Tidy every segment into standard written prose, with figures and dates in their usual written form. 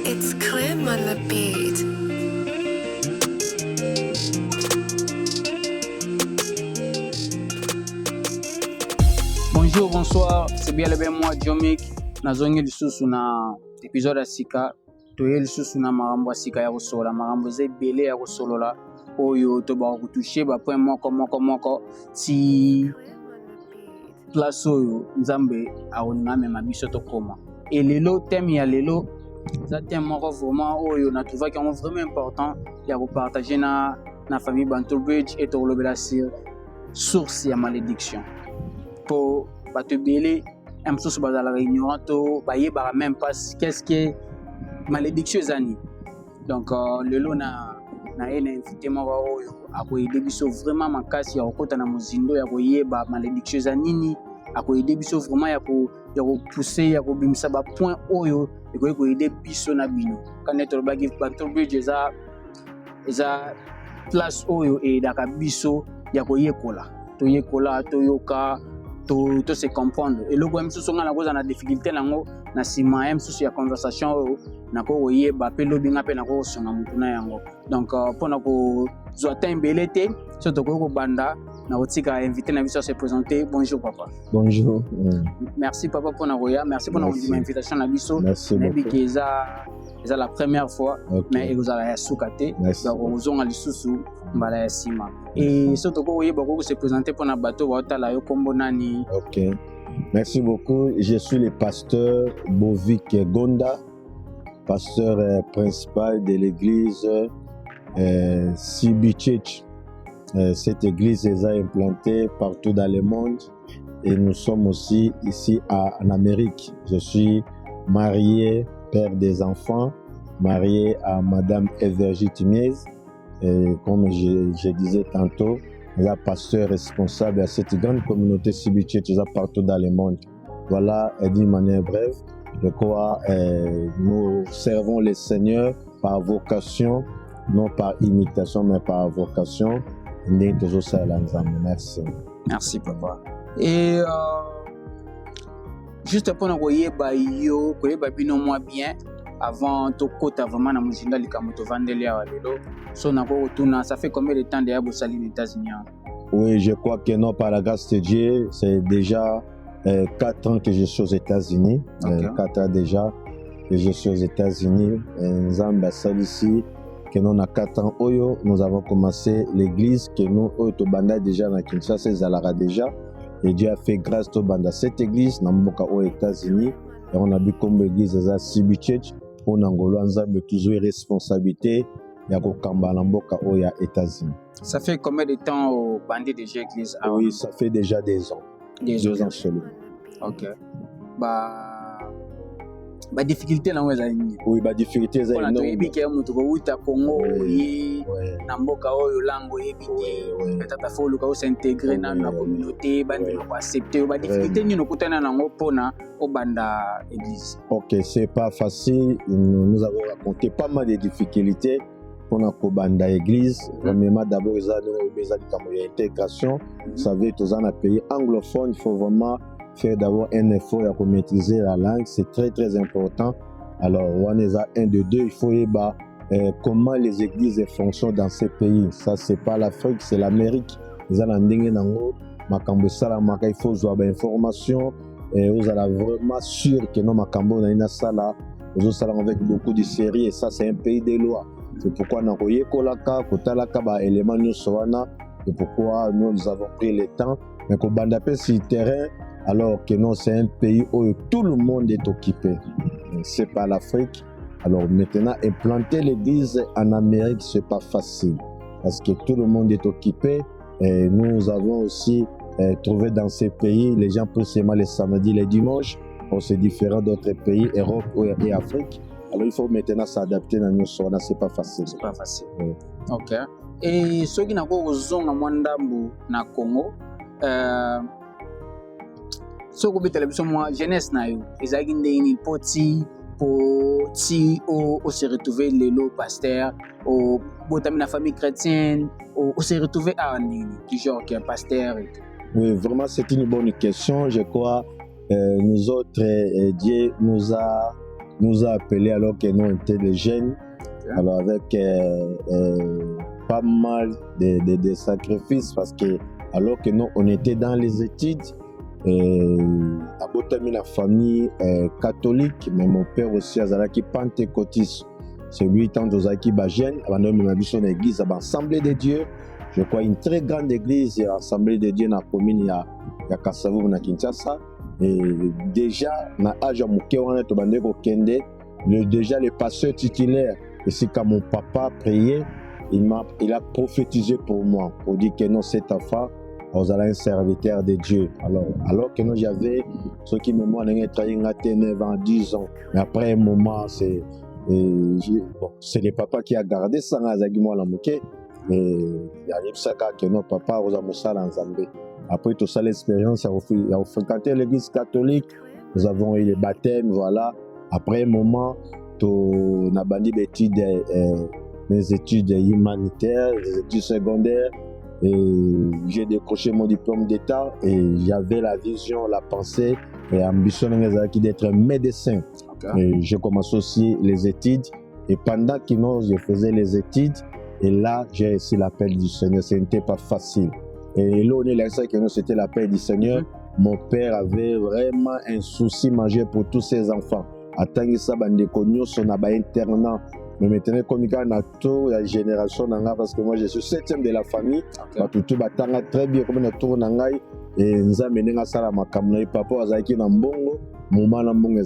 It's Clem on the beat. Bonjour, bonsoir, c'est bien le bien moi, Jomik. Nazongi lisusu na épisode ya sika. Toye lisusu na marambo ya sika ya kosola. Marambo eza ebele ya kosolola. Oyo tobaka kotouche ba point moko ti place oyo Nzambe akolinga amema biso tokoma. Et lelo thème ya lelo eza thème moko vraiment oyo na trouvaki yango vraiment important ya kopartager na famille Bantu Bridge et tokolobela sur source ya malédiction. Pour bato ebele mosusu bazalaka ignorant to bayebaka même pas qu'est-ce que malédiction eza nini. Donc lelo na ye na invité moko oyo akoyede biso vraiment makasi ya kokota na mozindo ya koyeba malédiction eza nini, akoyede biso vraiment ya kopousser ya kobimisa bapoint oyo ekoki koyede biso na bino. Kande tolobaki Bantu Bridge eza place oyo eyedaka biso ya koyekola toyoka to se comprendre. Eloko mosusu nga nakoza na difficulté nango na nsima ya mosusu ya conversation oyo nako koyeba mpe lobi nga mpe nako kosonga motu na yango. Donc mpona kozwa temps ebele te so tokoki kobanda na kotika invité na biso à se présenter. Bonjour papa. Bonjour. Merci papa mpona koya, merci mpona kondima invitation na biso. Nayebi ke eza la première fois, mais ekozala ya suka te, donc ozonga lisusu mbala ya nsima. Et so tokoki koyeba koki se présenter mpona bato baotala yo kombo nani? Ok, merci beaucoup. Je suis le pasteur Bovik Gonda, pasteur principal de l'église CB Church. Cette église est implantée partout dans le monde et nous sommes aussi ici en Amérique. Je suis marié, père des enfants, marié à Madame Evergie Timiez. Et comme je disais tantôt, la pasteur responsable à cette grande communauté CB Church partout dans le monde. Voilà, d'une manière brève, de quoi nous servons le Seigneur par vocation, non par imitation, mais par vocation. Merci. Merci papa. Et juste pour nous koyeba bino moi bien avant tokota vraiment na muzinda likambo tovandeli awa lelo. So nako kotuna, ça fait combien de temps déjà bosali aux États-Unis? Oui, je crois que non, par la grâce de Dieu, c'est déjà 4 ans que je suis aux États-Unis. 4 ans déjà que je suis aux États-Unis. Nous avons ici que nous avons 4 ans, nous avons commencé l'église que nous avons déjà dans Kinshasa, Zalara déjà. Et Dieu a fait grâce au banda cette église aux États-Unis. Et on a vu comme l'église de CB Church, on a toujours responsabilité aux États-Unis. Ça fait combien de temps au bandit déjà l'église? Oui, ça fait déjà 2 ans. 2 ans seulement. Ok. Difficulté na weza nini? Oui, difficulté za énorme. Toyebi ke mutu ko uta Congo yi na mboka oyo lango yebi te. Tata folo ka s'intégrer na communauté, bandi ko accepter difficulté ni no kutana nango pona o banda église. OK, c'est pas facile. Nous avons raconté pas mal de difficultés pour la banda église. Premièrement d'abord ils ont une intégration. Vous savez tous en pays anglophone, il faut vraiment faire d'abord un effort pour maîtriser la langue, c'est très très important. Alors, on est à 1 de 2, il faut voir comment les églises fonctionnent dans ces pays. Ça, c'est pas l'Afrique, c'est l'Amérique. Ils ont il faut avoir des informations et vous allez vraiment sûr que nous makambo na ina sala, vous allez avec beaucoup de sérieux et ça c'est un pays de loi. C'est pourquoi nous avons kotalaka ba éléments nous soana et pourquoi nous avons pris le temps mais ko banda pe sur terrain. Alors que non, c'est un pays où tout le monde est occupé. C'est pas l'Afrique. Alors maintenant, implanter l'église en Amérique, c'est pas facile. Parce que tout le monde est occupé. Et nous avons aussi trouvé dans ces pays, les gens peuvent seulement les samedis, les dimanches. C'est différent d'autres pays, Europe et Afrique. Alors il faut maintenant s'adapter dans nos soins. C'est pas facile. C'est pas facile. Ok. Et ceux qui n'ont pas besoin de na Congo, so ko betela biso moi jeunesse na yo ezaki ndeni poti o se retrouver lelo pasteur o botami na famille chrétienne o se retrouver à nini du genre qui est pasteur. Oui, vraiment c'est une bonne question. Je crois nous autres Dieu nous a nous a appelés alors que nous étions des jeunes, alors avec pas mal de sacrifices parce que alors que nous on était dans les études, abotami la famille catholique, mais mon père aussi azalaki pentecôtiste. C'est lui tant ozalaki ba jeune, avant de m'habiller dans l'église, à l'Assemblée de Dieu. Je crois une très grande église, l'Assemblée de Dieu dans la commune ya Kasavubu na Kinshasa. Et déjà, na âge à Mouké, on est au Bandeko Kende, déjà le pasteur titulaire, et c'est quand mon papa priait, il a prophétisé pour moi, pour dire que non, cet enfant, on a un serviteur de Dieu. Alors que nous, j'avais ceux qui me m'ont trahi 9 ans, 10 ans. Mais après un moment, c'est le papa qui a gardé ça dans la Mouké. Et il y a un saka que nos papa aux amossal en Zambie. Après tout ça, l'expérience, il a fréquenté l'église catholique. Nous avons eu les baptêmes, voilà. Après un moment, on a banni mes études humanitaires, les études secondaires. Et j'ai décroché mon diplôme d'État et j'avais la vision, la pensée et l'ambition d'être médecin. Okay. Et j'ai commencé aussi les études. Et pendant que je faisais les études, et là, j'ai reçu l'appel du Seigneur. Ce n'était pas facile. Et là, on est là, c'était l'appel du Seigneur. Mon père avait vraiment un souci majeur pour tous ses enfants. Attends, ça, on a un internat. Mais maintenant, comme il y a toute la génération, parce que moi, je suis 7e de la famille. Tout très bien, comme on a tour et nous avons mené à ça, ma papa, Azaki Nambongo, Mouma Nambongo,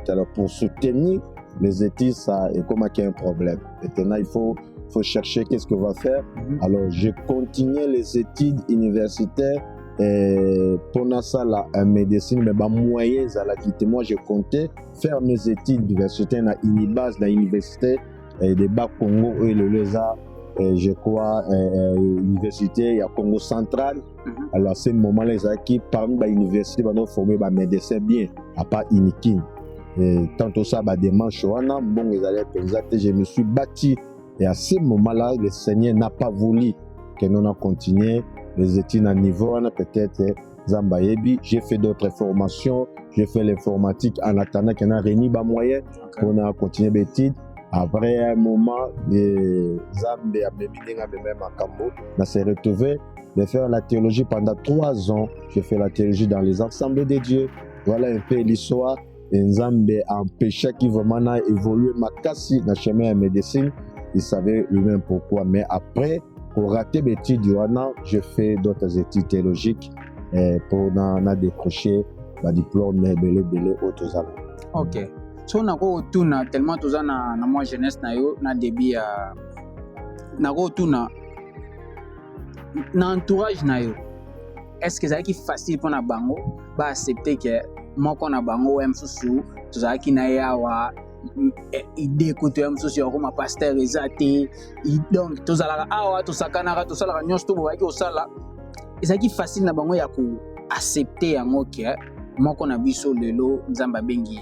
alors pour soutenir les études, ça est comme un problème. Maintenant, il faut chercher qu'est-ce qu'on va faire. Alors, j'ai continué les études universitaires pour ça, la médecine, mais moyen, moi, je comptais faire mes études universitaires dans l'Unibas, dans l'université de Bas-Congo, et le LESA, je crois, université, il y a Congo central. Alors, à ce moment-là, qui parmi les universités, ils ont formé des médecins bien, à part Inikin. Tantôt ça, des manches, bon, je me suis bâti. Et à ce moment-là, le Seigneur n'a pas voulu que nous continuions les études à niveau, peut-être Zambayebi. J'ai fait d'autres formations, j'ai fait l'informatique en attendant qu'on a réuni les moyens pour continuer les études. Après un moment, Zambé a même à Cambo, on s'est retrouvé de faire la théologie pendant 3 ans. J'ai fait la théologie dans les assemblées de Dieu. Voilà un peu l'histoire. Et Zambé a empêché qui vraiment a évolué ma casse dans le chemin de médecine. Il savait lui-même pourquoi. Mais après, pour rater mes études, j'ai fait d'autres études théologiques pour décrocher le diplôme belé autres années. Ok. So nako tuna tellement toza na moi jeunesse na yo na début ya nako tuna na entourage na yo. Est-ce que ça qui facile pour na bango ba accepter que moko na bango wa msusu tozaki na yawa idée côté msusu ya comme pasteur ezate donc tozalaka awa tosakana tosalaka nyonso to bobaki osala ezaki facile na bango ya ko accepter yango que moko na biso lelo nzamba bengi.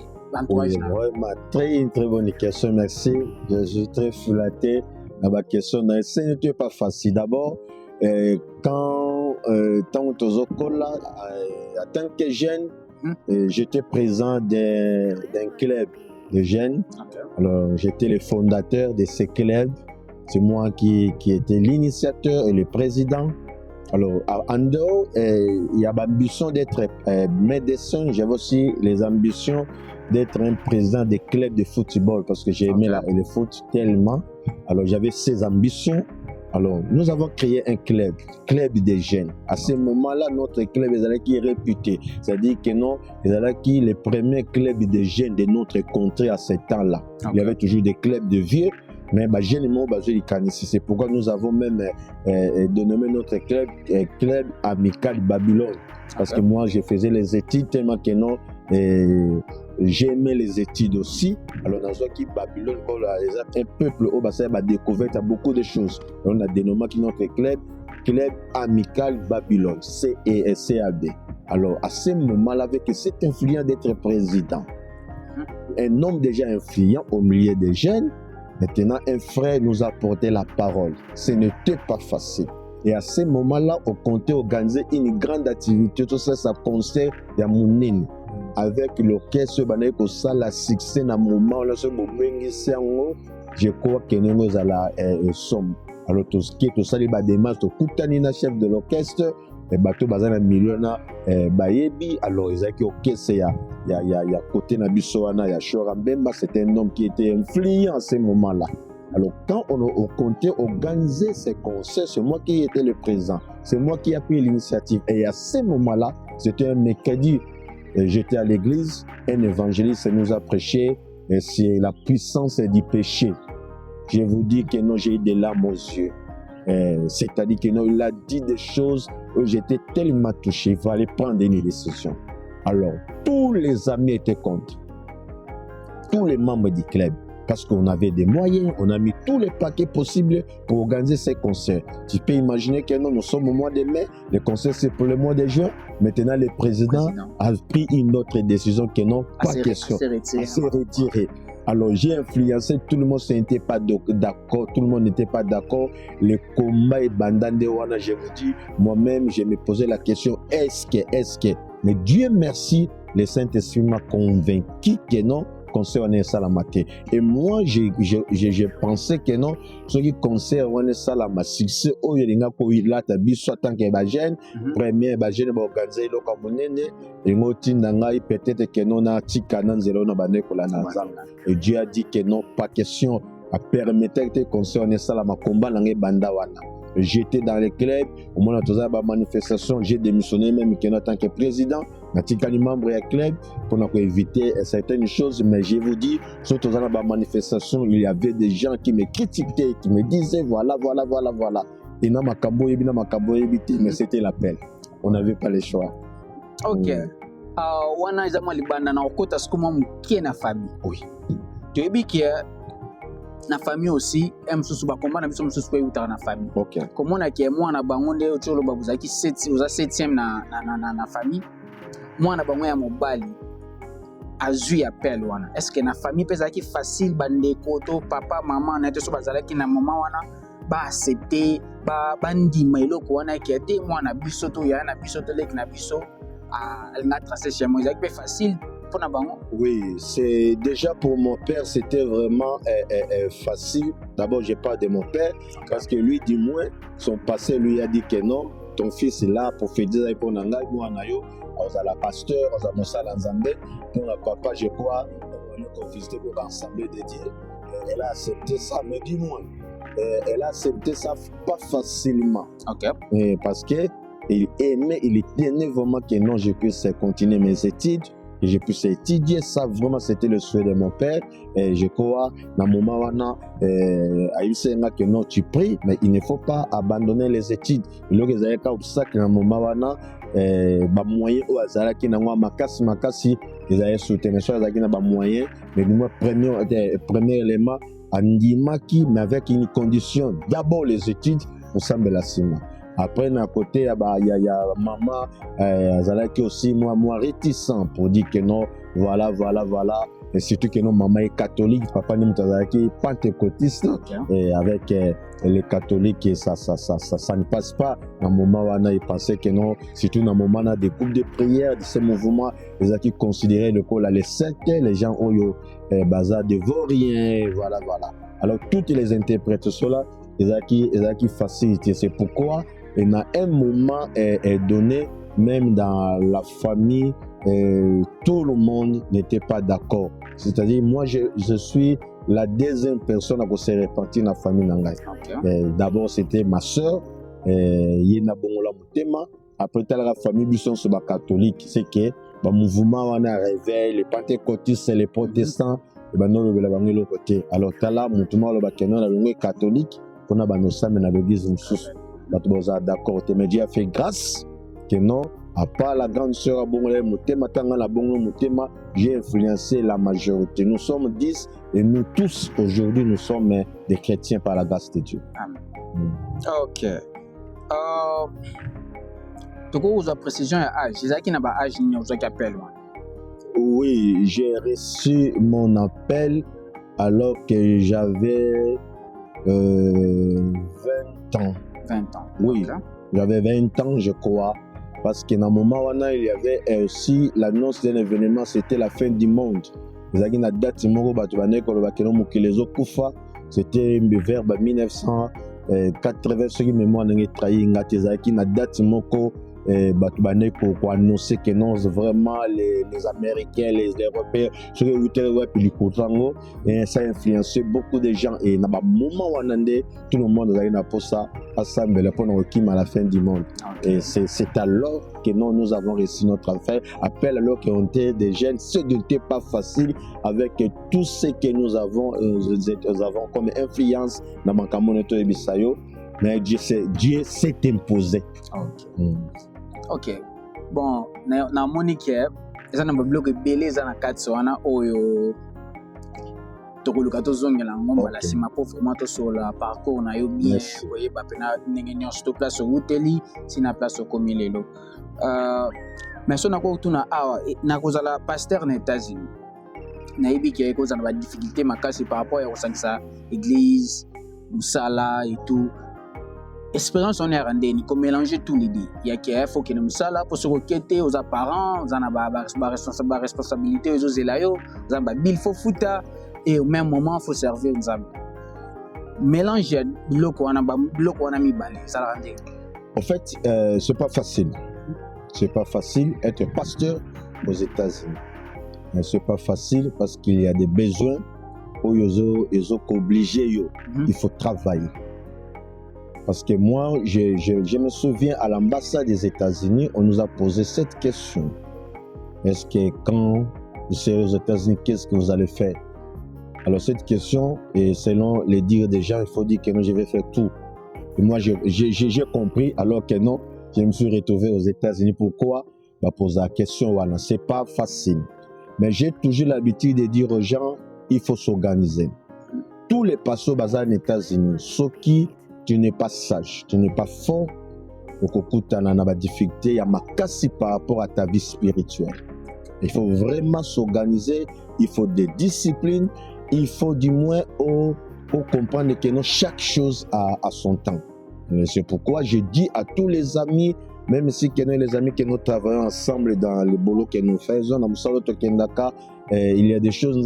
Oui, vraiment, très bonne question, merci. Je suis très flatté dans ma question. Ce n'était pas facile. D'abord, quand en tant que jeune, j'étais présent d'un club de jeunes. Alors, j'étais le fondateur de ce club. C'est moi qui étais l'initiateur et le président. Alors, en dehors, il y a l'ambition d'être médecin. J'avais aussi les ambitions d'être un président des clubs de football parce que j'ai aimé le foot tellement. Alors, j'avais ces ambitions. Alors, nous avons créé un club des jeunes. À ce moment-là, notre club est réputé. C'est-à-dire que non, c'est le premier club des jeunes de notre contrée à ce temps-là. Il y avait toujours des clubs de vieux. Mais c'est pourquoi nous avons même dénommé notre club Club Amical Babylone. Parce que moi, je faisais les études tellement que non, j'aimais les études aussi. Alors, dans un Babylone, un peuple a découvert beaucoup de choses. On a dénommé notre club Amical Babylone, CAB. Alors, à ce moment-là, avec cet influent d'être président, un homme déjà influent au milieu des jeunes. Maintenant, un frère nous a porté la parole. Ce n'était pas facile. Et à ce moment-là, on comptait organiser une grande activité. Tout ça, ça concerne Yamounine. avec l'orchestre banaye kosala succès na moment lorsque bobengisi yango je crois que nous ezala somme alors tosali badémarche tokutani na chef de l'orchestre bato baza na million na bayebi alors ezalaki orchestre ya côté na biso wana ya Shora Mbemba. C'était un homme qui était influent à ce moment là. Alors quand on comptait organiser ces concerts, c'est moi qui étais le président, c'est moi qui ai pris l'initiative. Et à ce moment là, c'était un mercredi, j'étais à l'église, un évangéliste nous a prêché c'est la puissance du péché. Je vous dis que non, j'ai eu des larmes aux yeux. C'est-à-dire que non, il a dit des choses où j'étais tellement touché, il fallait prendre une décision. Alors, tous les amis étaient contre, tous les membres du club, parce qu'on avait des moyens, on a mis tous les paquets possibles pour organiser ces concerts. Tu peux imaginer que non, nous sommes au mois de mai, le concert c'est pour le mois de juin. Maintenant, le président a pris une autre décision que non, pas question, à se retirer. Alors j'ai influencé, tout le monde n'était pas d'accord, tout le monde n'était pas d'accord. Le combat est bandande wana, je vous dis, moi-même, je me posais la question, est-ce que, mais Dieu merci, le Saint-Esprit m'a convaincu que non, concert on est salamate. Et moi, j'ai pensé que non, ce qui concert on est salamate, succès, oh, il y a là, tu as vu, soit tant que bagène, premier bagène, organiser le communene, et moi, peut-être que non, na tika nan zéro na bande kola na zam. Et Dieu a dit que non, pas question, à permettre que concert on est salamate, combat dans les banda wana. J'étais dans les clubs, au moment où la manifestation, j'ai démissionné même en tant que président. Je suis membre du club pour éviter certaines choses, mais je vous dis, surtout dans la manifestation, il y avait des gens qui me critiquaient, qui me disaient voilà. Et dans ma mais c'était l'appel. On n'avait pas le choix. Ok. Wana izamwa libanda na okota sikuma mukie na famille. Oui. Tu es bien na famille aussi msusu bakomba na biso msusu pe utaka na famille. OK. Komona ke mwana bango nde otolo babuzaki 7e na famille. Mwana bango ya mobali azui appel wana. Est-ce que na famille pezaki facile bandeko to papa maman na teso bazalaki na mama wana ba accepter ba bandima eloko wana ki ate mwana biso to ya na biso to lek na biso na tracer chemin ezaki facile. Oui, c'est déjà pour mon père, c'était vraiment facile. D'abord, je parle de mon père, parce que lui, du moins, son passé lui a dit que non, ton fils est là pour faire des pour Nanga, moi, Nayo, on a la pasteur, on a Moussa Lanzambe, pour la papa, je crois, on a visité pour l'ensemble de Dieu. Elle a accepté ça, mais du moins, elle a accepté ça pas facilement. Okay. Parce que il tenait vraiment que non, je puisse continuer mes études. Que je puisse étudier ça, vraiment c'était le souhait de mon père. Et je crois, dans le moment où que non, tu pries, mais il ne faut pas abandonner les études. Il y a des ça que dans le moment où moyen au hasard qui n'a pas makasi, ils avaient soutenu ça, ils avaient moyen. Mais nous, premier élément, andimaki, mais avec une condition. D'abord les études, on semble la ciment. Après, à côté, il y a maman, qui aussi, moi, réticent pour dire que non, voilà. Et surtout que non, maman est catholique, papa est pentecôtiste. Et avec les catholiques, ça ne passe pas. Dans le moment où il pensait que non, surtout dans le moment où des groupes de prière de ce mouvement, ils ont considéré le col les sectes, les gens ont eu bazar de vauriens, voilà. Alors, toutes les interprétations-là, ils ont facilité. C'est pourquoi, et à un moment donné, même dans la famille, tout le monde n'était pas d'accord. C'est-à-dire, moi, je suis la deuxième personne à se répartir dans la famille Nangai. Okay. D'abord, c'était ma soeur, Yena Bongola Mutema. Après, la famille Bisson, c'est catholique. C'est que le mouvement, on a réveil, les pentecôtistes, les protestants, et ben non, le côté. Alors, là, le mouvement, le catholique, on a banossa, mais dans l'église, d'accord. Mais Dieu a fait grâce que non, à part la grande sœur à Bongola Mutema, Tangana Bongola Mutema, j'ai influencé la majorité. Nous sommes 10 et nous tous, aujourd'hui, nous sommes des chrétiens par la grâce de Dieu. Amen. Ok. Tu as une précision à âge. C'est ça qui n'a pas âge, il y a un appel. Oui, j'ai reçu mon appel alors que j'avais 20 ans. 20 ans. Oui, okay. J'avais 20 ans, je crois. parce que dans le moment où il y avait aussi l'annonce d'un événement, c'était la fin du monde. Ezaki na date moko bato bane koloba keno mokili ezokufa, c'était vers 1980 soki mémoire nange trahi ngati ezalaki na date moko bato bane ko annoncer que non vraiment les Américains, les Européens soki utele wapi likotango, et ça a influencé beaucoup de gens, et na ba moment wanande tout le monde ezalaki na posa assemble pour nous à la fin du monde. Et c'est alors que nous avons réussi notre affaire. Appel alors qu'on était des jeunes, ce n'était pas facile avec tout ce que nous avons comme influence dans ma communauté de Bissayo. Mais Dieu s'est imposé. Ok. Bon, na Monique, ça n'a pas bloqué belé ça na katsuana oyo. Tokoluka tozongela ngomba la sima po vraiment to sur la parcours na yo bien voyez ba pena ndenge nyonso to place hoteli sina place komi lelo mais so na ko tuna awa na kozala pasteur na États-Unis na yebi ke kozala ba difficulté makasi par rapport ya kosangisa église musala et tout expérience on est rendé ni ko mélanger tout les deux ya ke faut que musala pour se requêter aux parents aux ana ba responsabilité aux zelayo aux ba bill faut futa. Et au même moment, il faut servir aux amis. Mélanger biloko wana mibale, ça la rend. En fait, c'est pas facile. C'est pas facile être pasteur aux États-Unis. C'est pas facile parce qu'il y a des besoins où ils sont obligés. Il faut travailler. Parce que moi, je me souviens à l'ambassade des États-Unis, on nous a posé cette question. Est-ce que quand vous serez aux États-Unis, qu'est-ce que vous allez faire? Alors cette question, et selon les dires des gens, il faut dire que non, je vais faire tout. Et moi, j'ai compris, alors que non, je me suis retrouvé aux États-Unis. Pourquoi? Poser la question, voilà, c'est pas facile. Mais j'ai toujours l'habitude de dire aux gens, il faut s'organiser. Tous les pasteurs basés aux États-Unis, ceux qui, tu n'es pas sage, tu n'es pas fort, donc tu as une difficulté, il y a ma casse par rapport à ta vie spirituelle. Il faut vraiment s'organiser, il faut des disciplines. Il faut du moins comprendre que chaque chose a son temps. C'est pourquoi je dis à tous les amis, même si les amis que nous travaillons ensemble dans le boulot que nous faisons, il y a des choses,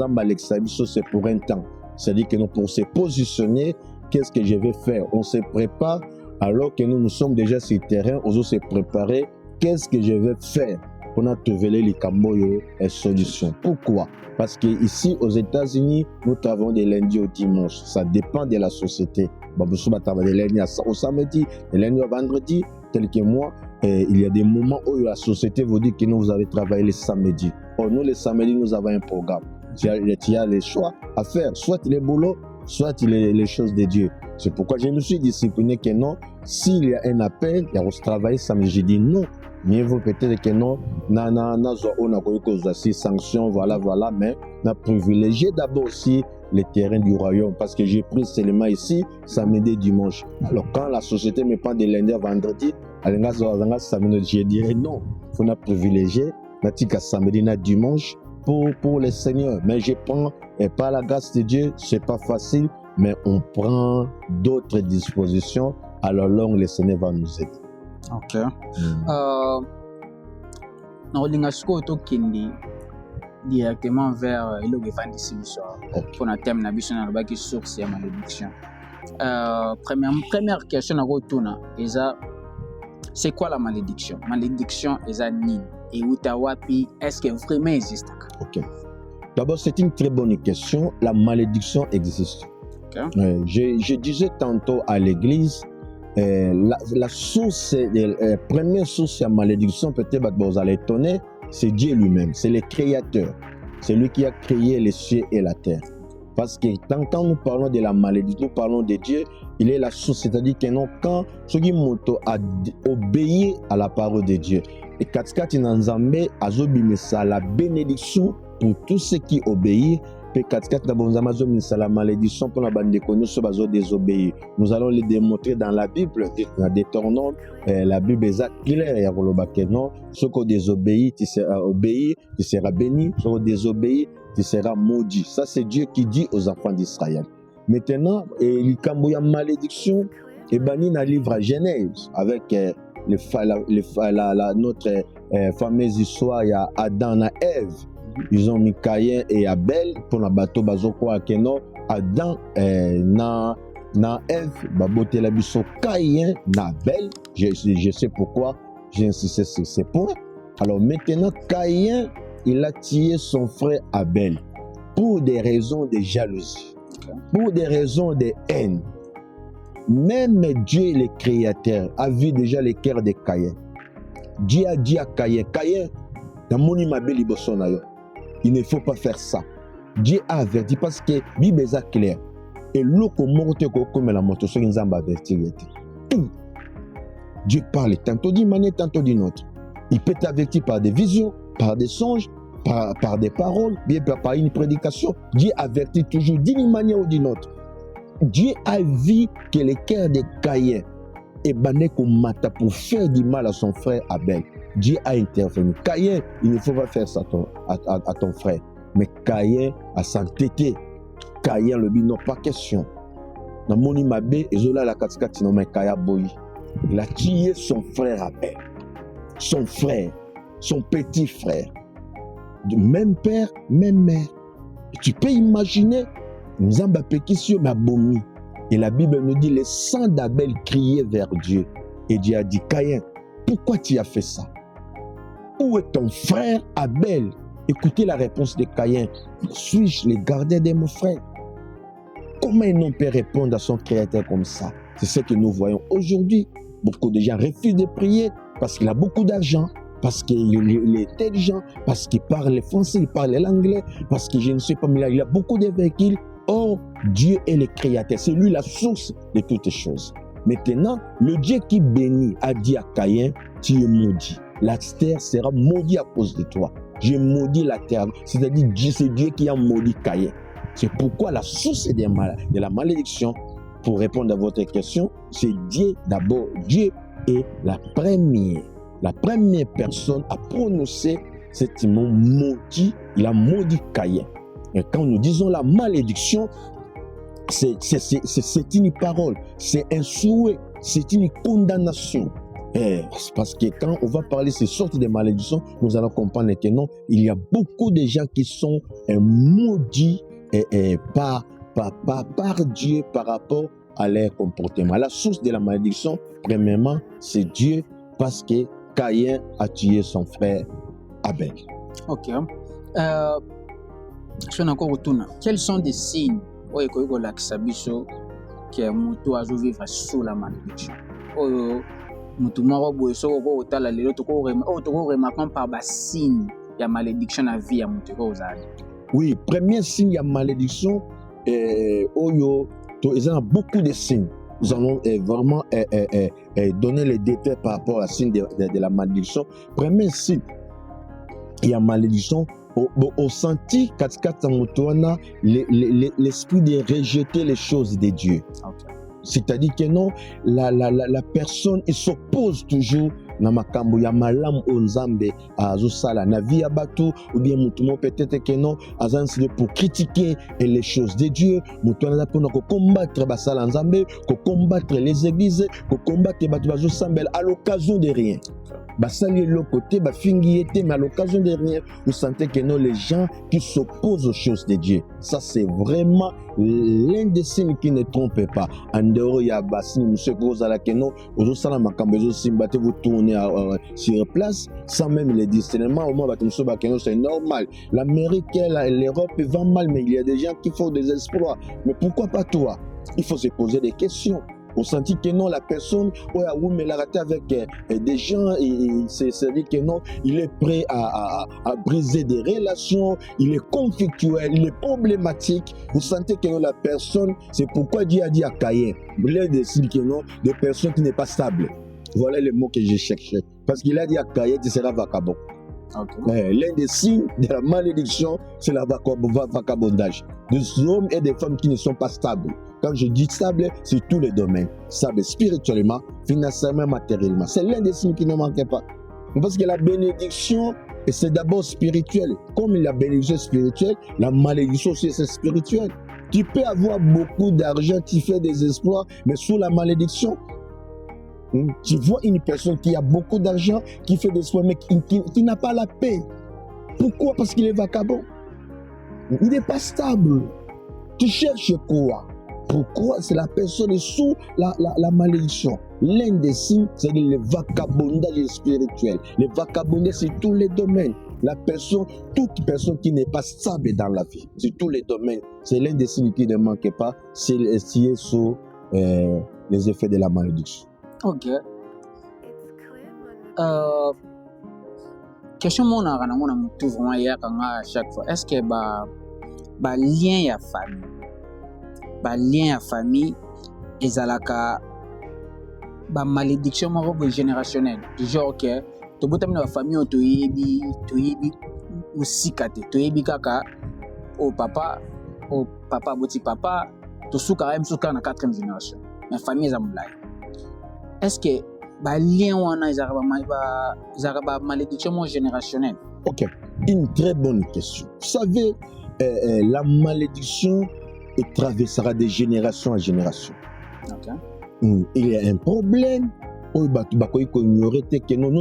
c'est pour un temps. C'est-à-dire que nous, pour se positionner, qu'est-ce que je vais faire? On se prépare alors que nous sommes déjà sur le terrain, on se préparer, qu'est-ce que je vais faire? On a trouvé les camboyo et solutions. Pourquoi? Parce qu'ici, aux États-Unis, nous travaillons de lundi au dimanche. Ça dépend de la société. De lundi au samedi, de lundi au vendredi, tel que moi, il y a des moments où la société vous dit que vous allez travailler les samedis. Or, nous, les samedis, nous avons un programme. Tu as les choix à faire, soit les boulots, soit les choses de Dieu. C'est pourquoi je me suis discipliné que non, s'il y a un appel, il y a au travail samedi. J'ai dit non. Mieux vaut peut-être que non, on a ces sanctions, voilà, mais on a privilégié d'abord aussi les terrains du royaume, parce que j'ai pris seulement ici, samedi, dimanche. Alors quand la société me prend de lundi à vendredi, je dirais non, il faut privilégier, samedi, dimanche pour les seigneurs. Mais je prends, et par la grâce de Dieu, c'est pas facile, mais on prend d'autres dispositions, alors là, le Seigneur va nous aider. Ok. Na olinga siko to kindi directement vers le evangélisme pour na thème na biso na lobaki source ya malédiction. Première question na rotuna eza c'est quoi la malédiction? Malédiction eza nini? Et utawapi est-ce que vraiment existe? Ok. D'abord c'est une très bonne question. La malédiction existe. Okay. Je disais tantôt à l'église la source, la première source de la malédiction, peut-être vous allez étonner, c'est Dieu lui-même, c'est le créateur. C'est lui qui a créé les cieux et la terre. Parce que quand nous parlons de la malédiction, nous parlons de Dieu, il est la source, c'est-à-dire que non, quand ceux qui ont obéi à la parole de Dieu, et quand ils ont obéi à la bénédiction pour tous ceux qui obéissent, la malédiction pour la bande de désobéir. Nous allons les démontrer dans la Bible. Détournons, la Bible est claire. Ceux qui désobéissent, tu seras obéi, tu seras béni. Ceux qui désobéissent, tu seras maudit. Ça, c'est Dieu qui dit aux enfants d'Israël. Maintenant, il y a une malédiction. Et banni dans le livre Genèse avec notre fameuse histoire, il y a Adam et Ève. Ils ont mis Caïn et Abel pour la bateau bazoko akeno. Adam na Ève baboté la biso Caïn na Abel. Je sais pourquoi j'ai insisté sur ces points. Alors maintenant, Caïn, il a tué son frère Abel pour des raisons de jalousie, pour des raisons de haine. Même Dieu, le Créateur, a vu déjà le cœur de Caïn. Dieu a dit à Caïn, Caïn, dans mon immeuble, il ne faut pas faire ça. Dieu a averti parce que la Bible est claire. Et l'autre morte comme la moto, c'est un averti. Dieu parle tantôt d'une manière, tantôt d'une autre. Il peut t'avertir par des visions, par des songes, par des paroles, bien par une prédication. Dieu avertit toujours d'une manière ou d'une autre. Dieu a vu que le cœur de Caïn est banné comme mata pour faire du mal à son frère Abel. Dieu a intervenu. Caïn, il ne faut pas faire ça à ton frère. Mais Caïn a s'entêté. Caïn le dit non, pas question. Dans mon immeuble, il a tué son frère Abel. Son frère, son petit frère. Du même père, même mère. Et tu peux imaginer, Nzamba Pekisio Mabomi. Et la Bible nous dit, le sang d'Abel criait vers Dieu. Et Dieu a dit, Caïn, pourquoi tu as fait ça? Où est ton frère Abel? Écoutez la réponse de Caïn. Suis-je le gardien de mon frère? Comment un homme peut répondre à son créateur comme ça? C'est ce que nous voyons aujourd'hui. Beaucoup de gens refusent de prier parce qu'il a beaucoup d'argent, parce qu'il est intelligent, parce qu'il parle le français, il parle l'anglais, parce que je ne sais pas, mais il a beaucoup de véhicules. Or, Dieu est le créateur. C'est lui la source de toutes les choses. Maintenant, le Dieu qui bénit a dit à Caïn, tu es maudit. La terre sera maudite à cause de toi. J'ai maudit la terre. C'est-à-dire, c'est Dieu qui a maudit Caïn. C'est pourquoi la source de la malédiction, pour répondre à votre question, c'est Dieu d'abord. Dieu est la première personne à prononcer cet mot maudit. Il a maudit Caïn. Et quand nous disons la malédiction, c'est une parole, c'est un souhait, c'est une condamnation. Parce que quand on va parler de ces sortes de malédictions, nous allons comprendre que non, il y a beaucoup de gens qui sont maudits par Dieu par rapport à leur comportement. La source de la malédiction, premièrement, c'est Dieu parce que Caïn a tué son frère Abel. Ok. Je vais encore retourner. Quels sont des signes où il y a que Moutou a vivre sous la malédiction? Moutou m'a dit que remarquons par des signes de malédiction à vie à Moutou. Oui, premier signe de malédiction, il y a beaucoup de signes. Nous allons vraiment donner les détails par rapport à signe de la malédiction. Premier signe, il y a malédiction. Au senti, l'esprit de rejeter les choses de Dieu. Okay. C'est-à-dire que non, la personne s'oppose toujours na makambo ya malamu onzambe azosala na vie ya bato, ou bien mutumo peut-être que non azansi pour critiquer les choses de Dieu, mutwana pour combattre basala nzambe, combattre les églises, combattre bato bazosambela à l'occasion de rien. Basali le côté bafingi était, mais à l'occasion de rien, vous sentez que non, les gens qui s'opposent aux choses de Dieu, ça c'est vraiment l'un des signes qui ne trompe pas. En dehors, il y a Bassi, monsieur Gozala Keno, vous tournez sur place, sans même les discernements, au moins, c'est normal. L'Amérique, l'Europe va mal, mais il y a des gens qui font des exploits. Mais pourquoi pas toi? Il faut se poser des questions. On sentit que non, la personne, mais la raté avec des gens, c'est-à-dire que non, il est prêt à briser des relations, il est conflictuel, il est problématique. Vous sentez que non, la personne, c'est pourquoi Dieu a dit à Caïn, l'un des signes que non, de personnes qui n'est pas stable. Voilà les mots que j'ai cherché. Parce qu'il a dit à Caïn, tu seras vagabond. Okay. L'un des signes de la malédiction, c'est le vagabondage. Des hommes et des femmes qui ne sont pas stables. Quand je dis stable, c'est tous les domaines. Stable spirituellement, financièrement, matériellement. C'est l'un des signes qui ne manquait pas. Parce que la bénédiction, c'est d'abord spirituel. Comme la bénédiction spirituelle, la malédiction aussi c'est spirituel. Tu peux avoir beaucoup d'argent, tu fais des exploits, mais sous la malédiction, Tu vois une personne qui a beaucoup d'argent, qui fait des soins, mais qui n'a pas la paix. Pourquoi? Parce qu'il est vagabond. Il n'est pas stable. Tu cherches quoi? Pourquoi? C'est la personne est sous la malédiction. L'un des signes, c'est le vagabondage spirituel. Le vagabondage, c'est tous les domaines. La personne, toute personne qui n'est pas stable dans la vie, c'est tous les domaines. C'est l'un des signes qui ne manque pas, c'est essayer sous les effets de la malédiction. Ok. Question mon a kana mona mutu vraiment ya kanga à chaque fois. Est-ce que ba lien ya famille ezalaka ba malédiction moko générationnelle du genre que to botami na famille toyebi musika te toyebi kaka au papa boti papa to suka même suka na 4e génération mais famille za mulai. Est-ce que ba lien wana ezalaka ba malédiction générationnelle? Ok, une très bonne question. Vous savez, la malédiction traversera de génération en génération. Okay. Il y a un problème. Nous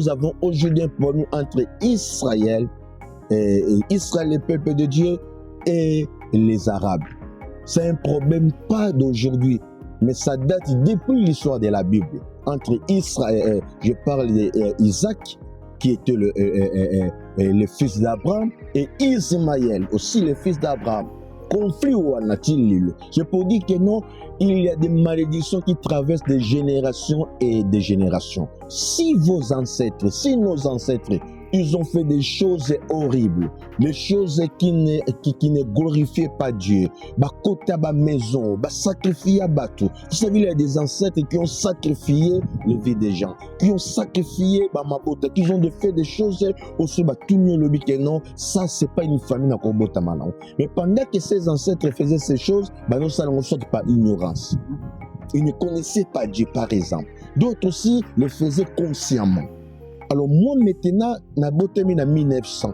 avons aujourd'hui un problème entre Israël, le peuple de Dieu, et les Arabes. C'est un problème pas d'aujourd'hui, mais ça date depuis l'histoire de la Bible. Entre Israël, je parle d'Isaac, qui était le fils d'Abraham, et Ismaël, aussi le fils d'Abraham. Conflit ou a-t-il? Je peux dire que non, il y a des malédictions qui traversent des générations et des générations. Si vos ancêtres, si nos ancêtres, ils ont fait des choses horribles, des choses qui ne glorifiaient pas Dieu, kota ba maison, sacrifier tout. Vous savez, il y a des ancêtres qui ont sacrifié la vie des gens, qui ont sacrifié mabota, qui ont fait des choses aussi tout le que non, ça c'est pas une famille na kobota malao. Mais pendant que ces ancêtres faisaient ces choses, nous ça ne sorte par ignorance. Ils ne connaissaient pas Dieu par exemple. D'autres aussi le faisaient consciemment. Alors moi maintenant, na botami na 1900,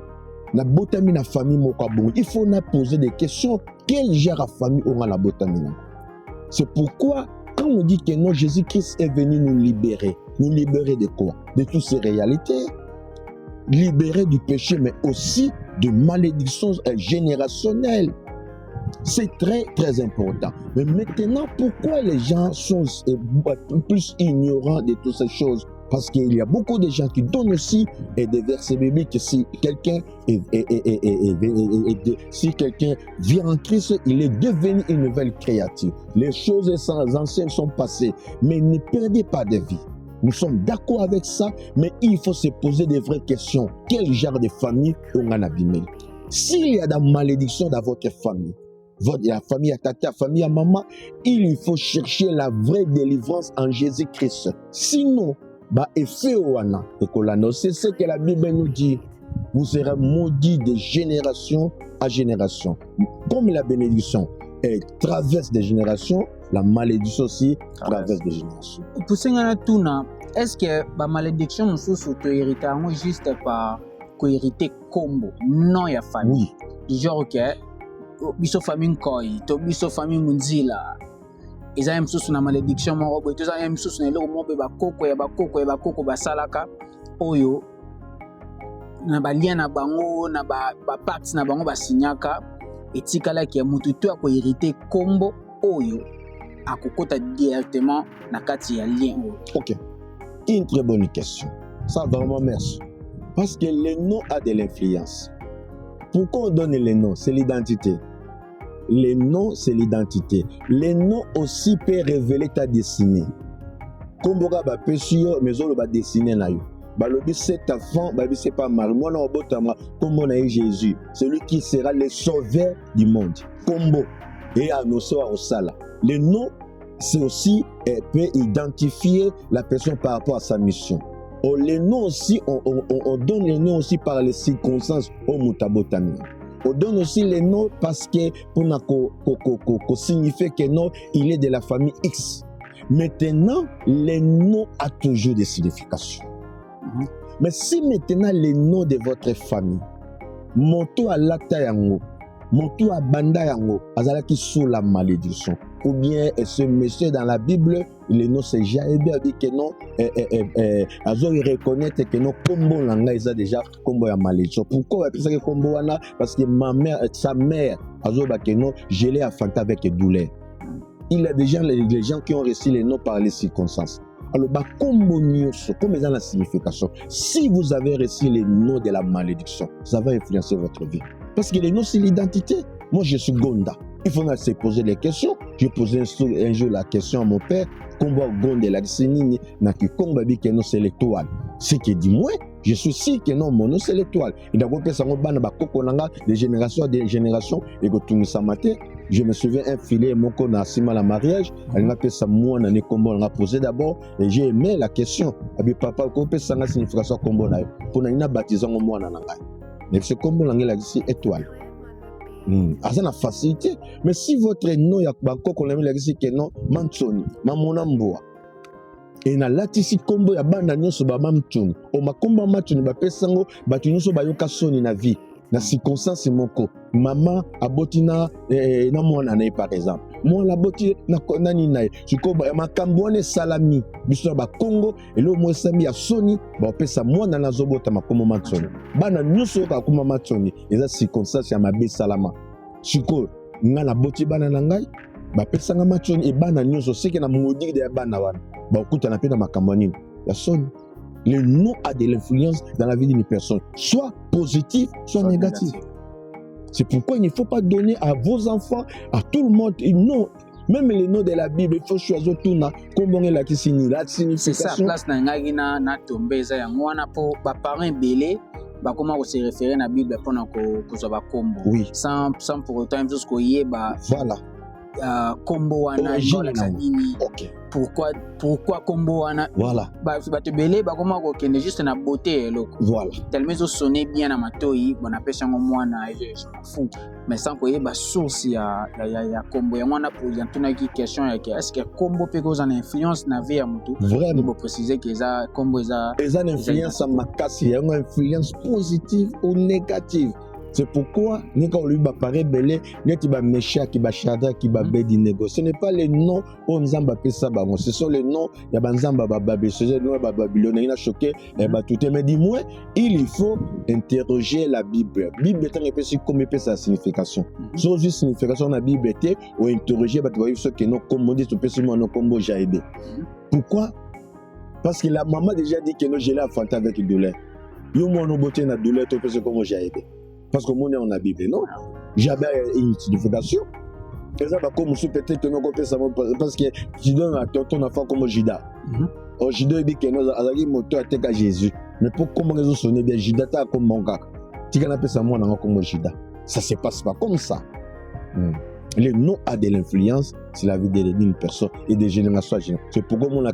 na botami na famille mokabon, il faut na poser des questions. Quel genre de famille on a la botami? C'est pourquoi quand on dit que non, Jésus-Christ est venu nous libérer de quoi? De toutes ces réalités, libérer du péché, mais aussi de malédictions générationnelles. C'est très très important. Mais maintenant, pourquoi les gens sont plus ignorants de toutes ces choses? Parce qu'il y a beaucoup de gens qui donnent aussi des versets bibliques que si quelqu'un vient en Christ, il est devenu une nouvelle créature. Les choses anciennes sont passées, mais ne perdez pas de vie. Nous sommes d'accord avec ça, mais il faut se poser des vraies questions. Quel genre de famille on a abîmé? S'il y a de la malédiction dans votre famille, la famille à tata, la famille à maman, il faut chercher la vraie délivrance en Jésus-Christ. Sinon, c'est ce que la Bible nous dit. Vous serez maudits de génération à génération. Comme la bénédiction traverse des générations, la malédiction aussi traverse des générations. Pour ce est-ce que la malédiction nous s'auto-hérite juste par hériter combo non ya famille? Oui. Genre que biso famille koi, to biso famille munzila. Ils ont une malédiction, ils ont une bakoko basalaka oyo na balien na bango na ba pacte na bango basinyaka etikala ki mutu to akohériter kombo oyo akokota directement na kati ya lien oyo. Ok, une très bonne question. Ça vraiment merci. Parce que le nom a de l'influence. Pourquoi on donne les noms? C'est l'identité. Les noms, c'est l'identité. Les noms aussi peuvent révéler ta destinée. Comme on va pécher, mais on va dessiner là. Le cet enfant, c'est pas mal. Moi, comme on a eu Jésus, celui qui sera le sauveur du monde. Combo et annoncer au sala. Les noms, c'est aussi peut identifier la personne par rapport à sa mission. Les noms aussi, on donne les noms aussi par les circonstances au mutabotami. On donne aussi les noms parce que pour signifier que non, il est de la famille X. Maintenant, les noms ont toujours des significations. Mais si maintenant les noms de votre famille, monto à lata yango, monto à banda yango, azalaki sous la malédiction, ou bien ce monsieur dans la Bible, le nom c'est Jaébé, a dit que non, azo reconnaître que non, combo langa, ils a déjà combo ya malédiction. Pourquoi il que combo wana? Parce que sa mère, azo ba que non, je l'ai affronté avec douleur. Il a déjà les gens qui ont reçu les noms par les circonstances. Alors, comme dans la signification, si vous avez reçu les noms de la malédiction, ça va influencer votre vie. Parce que les noms, c'est l'identité. Moi, je suis Gonda. Il faut se poser les questions. J'ai posé un jour la question à mon père. Comment Gonda la Sinini n'a que combat que non, c'est l'étoile. Ce qui dit moi, je suis sûr que non, mon nom, c'est l'étoile. Et d'abord, de génération à génération, et que tout ça matin. Je me souviens un filet mon qu'on a assumé la mariage, elle m'a fait ça moi on a comment on a posé d'abord et j'ai aimé la question. Abi papa qu'on peut ça la signification combo na pour na baptisé moi na ngai. Mais ce combo là il a dit étoile. Ça la facilité, mais si votre nom ya banko qu'on a mis là que non Mansoni, Mamonamboa. Et na latisi combo ya banda nyonso ba mamtuni. O makomba matuni ba pesango ba nyonso ba yoka soni na vie. Na circonstance moko maman abotina na mwana na par exemple moi la boti na nani na siko makambo ne salami biso ba Congo et le mo sami ya soni ba pesa mwana na zobota makomo matsoni bana nyuso ka kuma matsoni eza circonstance ya mabe salama siko nga na boti bana na ngai ba pesa nga matsoni e bana nyuso seke na modi de bana wana ba okuta na pena makambo nini ya soni. Le nom a de l'influence dans la vie d'une personne, soit positif, soit négatif. C'est pourquoi il ne faut pas donner à vos enfants, à tout le monde, non. Même les noms de la Bible, il faut choisir tout na comment la signification. C'est ça, place na ngaki na tombe za ya mwana po ba parents belé ba comment se référer à la Bible pour na ko zo ba kombo. Oui. Sans pour autant même ce ko yeba. Voilà. Kombo wana nini. OK. Pourquoi combo wana voilà ba te belé ba comment ko kende juste na beauté loko voilà tellement zo sonner bien na matoi bon apesha ngo mwana je fou mais sans ko yeba source ya combo ya mwana pour yantuna ki question ya est-ce que combo peut cause en influence na vie ya mutu vraiment pour préciser que ça combo ça une influence à makasi ya une influence positive ou négative. C'est pourquoi, quand on lui va parler belé, net ba mécha qui ba chada qui ba bedi négo. Ce n'est pas les noms où nzamba pesa bango. Ce sont les noms ya banzamba ba babé. Ce sont les noms ba Babylone. Il a choqué et ba tout. Mais dis-moi, il faut interroger la Bible. Bible est un peu comme il peut sa signification. Sans juste signification la Bible était ou interroger ba tu vois ce que non comme on dit tout simplement non comme Jaébé. Pourquoi? Parce que la maman déjà dit que non j'ai la fanta avec douleur. Yo mo no boté na douleur tout peu comme Jaébé. Parce que mon est en la Bible, non? J'avais une signification. Et ça va comme peut-être que nous comprenons parce que tu donnes à ton enfant comme Judas. Au Judas, il dit que nous avons moto à Jésus. Mais pour comment nous sonner bien Judas, tu as comme mon gars. Tu as appelé ça moi comme Judas. Ça se passe pas comme ça. Le nom a de l'influence sur la vie d'une personne et des générations à génération. C'est pourquoi mon a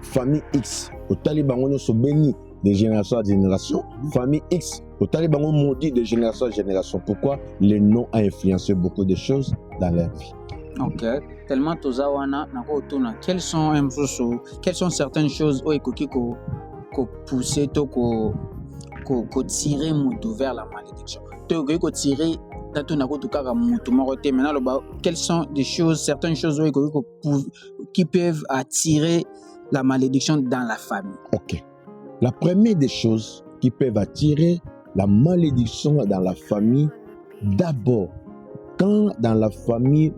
famille X. Au Taliban, on est béni de génération à génération. Famille X. Au Taliban, on maudit de génération à génération. Pourquoi le nom a influencé beaucoup de choses dans leur vie. Ok. Tellement tozawana nako tuna. Quelles sont certaines choses où ekoki ko pousser to ko tirer mutu vers la malédiction. To ko tirer tatu nako to kaka mutu moko te. Maintenant quelles sont des choses, certaines choses où ekoki qui peuvent attirer la malédiction dans la famille. Ok. La première des choses qui peuvent attirer la malédiction dans la famille, d'abord, quand dans la famille,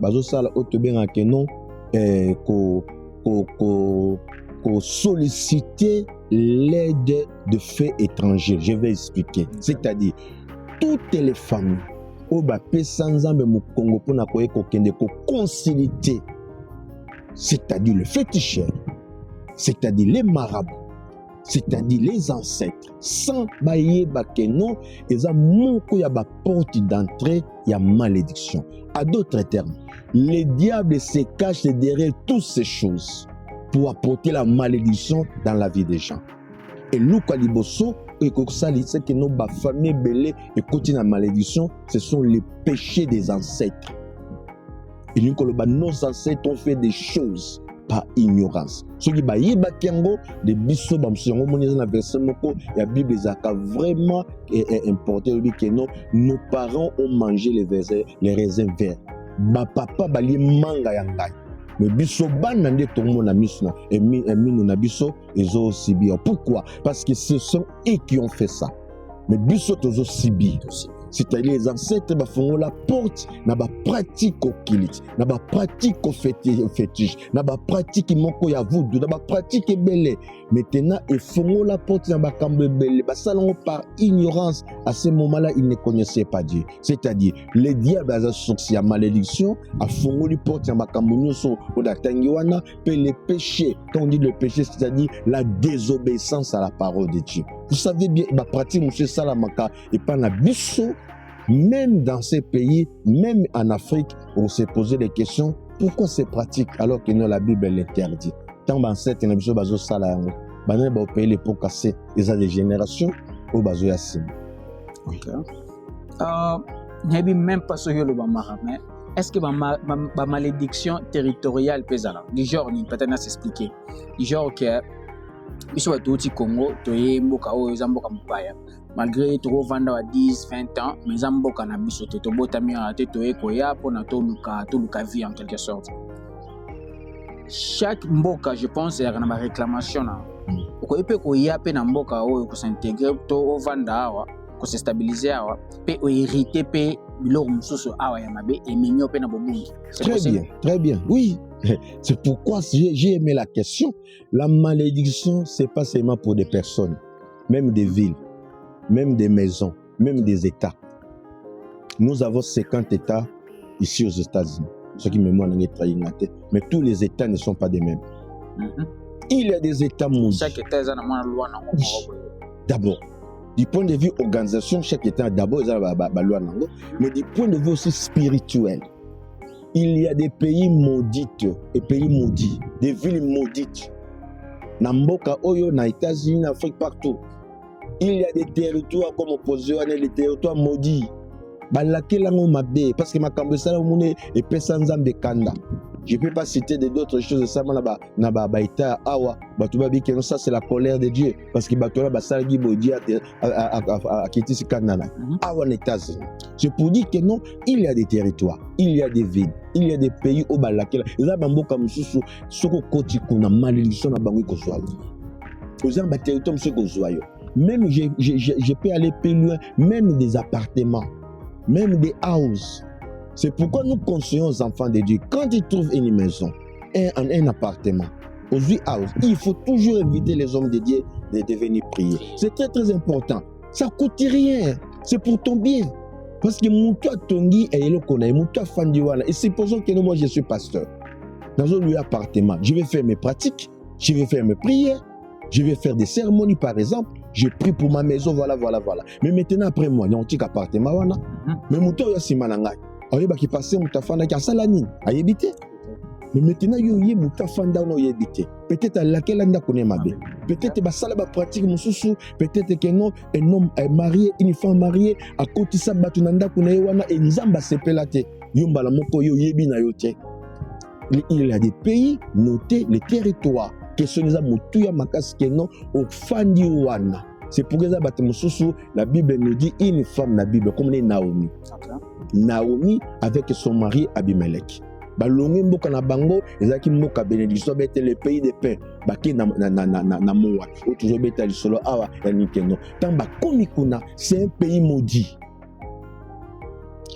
solliciter l'aide de faits étrangers. Je vais expliquer. C'est-à-dire, toutes les familles, c'est-à-dire le féticheur, c'est-à-dire les marabouts, c'est-à-dire les ancêtres, sans bailler bakeno, ils ont une porte d'entrée, il y a malédiction. À d'autres termes, le diable se cache derrière toutes ces choses pour apporter la malédiction dans la vie des gens. Et nous, Kaliboso, et que ça, c'est que nos familles belées et continuent la malédiction, ce sont les péchés des ancêtres. Et nous, nos ancêtres ont fait des choses par ignorance. Ce qui est de biso bamsongo moni na verset moko la Bible ezaka vraiment importé que nos parents ont mangé les raisins verts. Ba papa bali manga ya ngai. mais biso bana nde tomona miso na mino na biso ezo sibia. Pourquoi? Parce que ce sont eux qui ont fait ça. Mais biso tozo sibi. C'est-à-dire les ancêtres font la porte na ba pratique au kilit, na ba pratique au fétiche, na ba pratique moko ya voodoo, na ba pratique belé. Maintenant ils font la porte na ba kambe belé. Ba salon par ignorance. À ce moment-là, ils ne connaissaient pas Dieu. C'est-à-dire les diables à sorcier à malédiction, à font la porte na ba kambe nyoso o da tangiwana, pe les péchés. Quand on dit le péché, c'est-à-dire la désobéissance à la parole de Dieu. Vous savez bien, ma pratique, monsieur Salamaka, et pas la bisso, même dans ces pays, même en Afrique, on s'est posé des questions. Pourquoi ces pratiques alors que non, la Bible l'interdit? Tant d'ancêtres, il y a des choses qui sont pays pour casser les des générations au bazo yasim. Ok. Il n'y a même pas ce que le Bamara, mais est-ce que ma malédiction territoriale pèse là? Du genre, il peut être s'expliquer. Du genre que biso bato oti Congo toye mboka oyo eza mboka mopaya malgré tokovanda wa 10-20 ans mais eza mboka na biso te tobotami awa te toye koya mpona toluka vie en quelque sorte. Chaque mboka je pense eyaka na baréclamation na okoki mpe koya mpe na mboka oyo kosintegre to ovanda awa kosestabilize awa mpe oherite mpe biloko mosusu awa ya mabe ememi yo mpe na bobungi. Très bien, oui. C'est pourquoi j'ai aimé la question. La malédiction, c'est pas seulement pour des personnes, même des villes, même des maisons, même des États. Nous avons 50 États ici aux États-Unis. Ce qui me montre mais tous les États ne sont pas des mêmes. Il y a des États maudits. Chaque État a une loi. D'abord, du point de vue organisation, chaque État d'abord a une loi. Mais du point de vue aussi spirituel, il y a des pays maudits et pays maudits, des villes maudites. Namboka Oyo, na États-Unis, en Afrique, partout. Il y a des territoires comme opposition, des territoires maudits. Parce que ma kambesala mune et pesanzambe kanda. Je ne peux pas citer d'autres choses de ça, ça c'est la colère de Dieu. Parce que c'est pour dire que non, il y a des territoires, il y a des villes, il y a des pays au Balakela. Même je peux aller plus loin, même des appartements, même des houses. C'est pourquoi nous conseillons aux enfants de Dieu, quand ils trouvent une maison, un appartement, aujourd'hui house, il faut toujours inviter les hommes de Dieu de venir prier. C'est très très important. Ça ne coûte rien. C'est pour ton bien. Parce que mon toit tongi et le connaît, mon toit fandiwana. Et supposons que moi je suis pasteur. Dans un lieu appartement, je vais faire mes pratiques, je vais faire mes prières, je vais faire des cérémonies par exemple. Je prie pour ma maison, voilà. Mais maintenant après moi, il y a un petit appartement. Mais mon toit, il y a si malangai. Alors, il passe mon tafanda qui a salani, a évité. Mais maintenant, il y a mon tafanda qui a évité. Peut-être à laquelle on a connu ma bé. Peut-être que ça va pratique mon sous. Peut-être que non, un homme est marié, une femme mariée, à côté de ça, batunanda kunai wana et nzamba sepelate. Yombala moko yo yebi na yote. Il y a des pays notés, les territoires. Question les amotuya makas kenon au fandi wana. C'est pour ça que la Bible nous dit une femme la Bible comme Naomi. Okay. Naomi avec son mari Abimelech. Balongi mboka na bango ezaki mboka bénédiction bete le pays des paix. Baki na moa. Ou toujours bete solo awa ya nikeno. Tamba komi kuna c'est un pays maudit.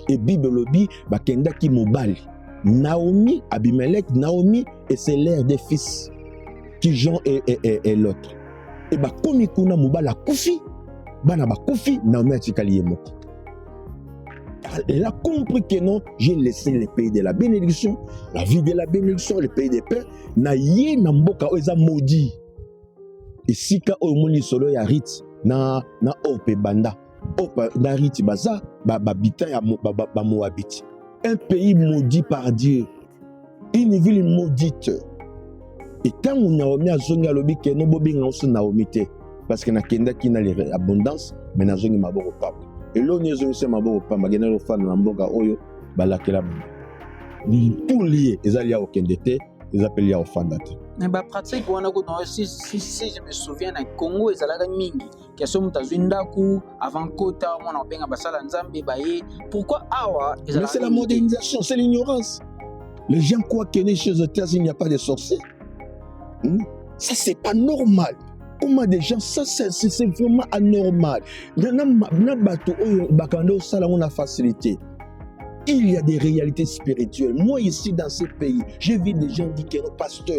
Et Bible lobi bakenda ki mobali. Naomi Abimelech Naomi et c'est l'air des fils qui Jean et l'autre. Et bah komi kuna mobala kufi bana ba kufi Naomi atikali yemoko. Elle a compris que non, j'ai laissé le pays de la bénédiction, la vie de la bénédiction, le pays des paix. Na ye na mboka oza maudit. Et si ka o moni solo ya rit na ope banda, opa na rit baza ba bita ya ba moabiti. Un pays maudit par Dieu. Une ville maudite. Et quand Naomi a zongi alobi que no bobi ngausu Naomi te parce que na kenda ki na l'abondance mais na zongi maboko papa. Et là, nous sommes maboko papa magena lo fan na mboka oyo balakela tout lié ils allaient au kendete ils appellent au fandate. Mais ba pratique wana ko si je me souviens na Congo ezalaka mingi que so mutazwi ndaku avant kota mwana benga basala nzambe baye pourquoi awa mais c'est la modernisation, c'est l'ignorance. Les gens croient que chez les États-Unis, il n'y a pas de sorciers. Ça, c'est pas normal. Comment des gens, ça, c'est vraiment anormal. On a facilité. Il y a des réalités spirituelles. Moi, ici, dans ce pays, j'ai vu des gens dire que le pasteur,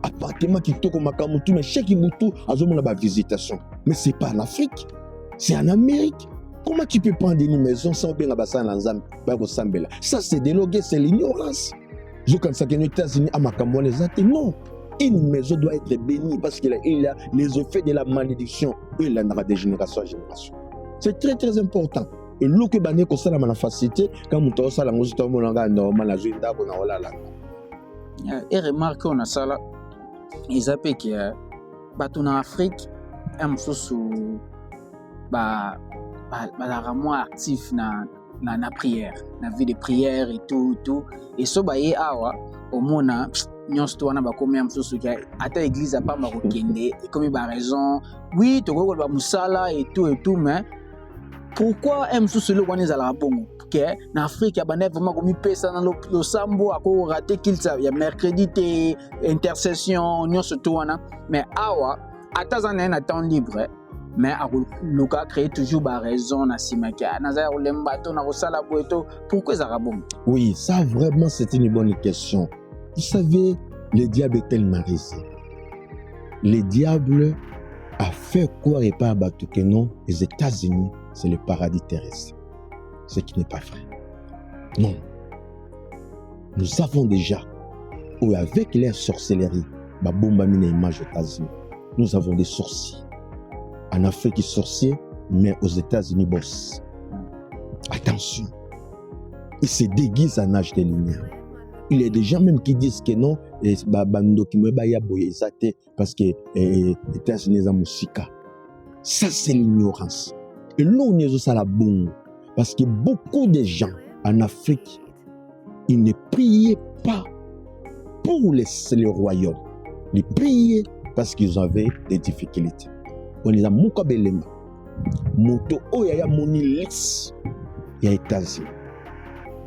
appartement qui toque au Makamutu, mais chaque Ibutu a une visitation. Mais ce n'est pas en Afrique, c'est en Amérique. Comment tu peux prendre une maison sans bien abasser l'ensemble? Ça, c'est délogué, c'est l'ignorance. Je pense que les États-Unis à Makambo les athées. Non, une maison doit être bénie parce qu'il y a les effets de la malédiction. Il y en aura de génération en génération. C'est très très important. Et l'eau que bané ko sala mana facilité quand on t'a sala ngozi to monanga normal la joinda ko na olala. Et remarque on a ça là. Ils appellent que bateau en Afrique un sous ba vraiment actif na prière, na vie de prière et tout. Et so ba ye awa au mona nyonso to wana ba komi am sous que ata église a pas marokende comme ba raison. Oui, to ko ba musala et tout mais pourquoi aime sous le one ezala bongo que na Afrique ya bana vraiment comme pesa na lo sambo ako raté qu'il ça ya mercredi te intercession nyonso to wana mais awa atazana na temps libre mais le cas crée toujours ba raison na simaka na za lembato na sala boeto pourquoi ezala bongo. Oui, ça vraiment c'est une bonne question. Vous savez, le diable est tellement risé. Le diable a fait quoi et pas battu que non, les États-Unis, c'est le paradis terrestre. Ce qui n'est pas vrai. Non. Nous savons déjà, ou avec les sorcelleries, nous avons des sorciers. En Afrique, ils sorciers, mais aux États-Unis, boss. Attention. Ils se déguisent en âge de lumière. Il y a des gens même qui disent que non, parce que les États-Unis ont musique. Ça, c'est l'ignorance. Et là, on est à la bonne. Parce que beaucoup de gens en Afrique, ils ne priaient pas pour le royaume. Ils priaient parce qu'ils avaient des difficultés. On les a moukabelema. Moto oya moni lex ya États-Unis.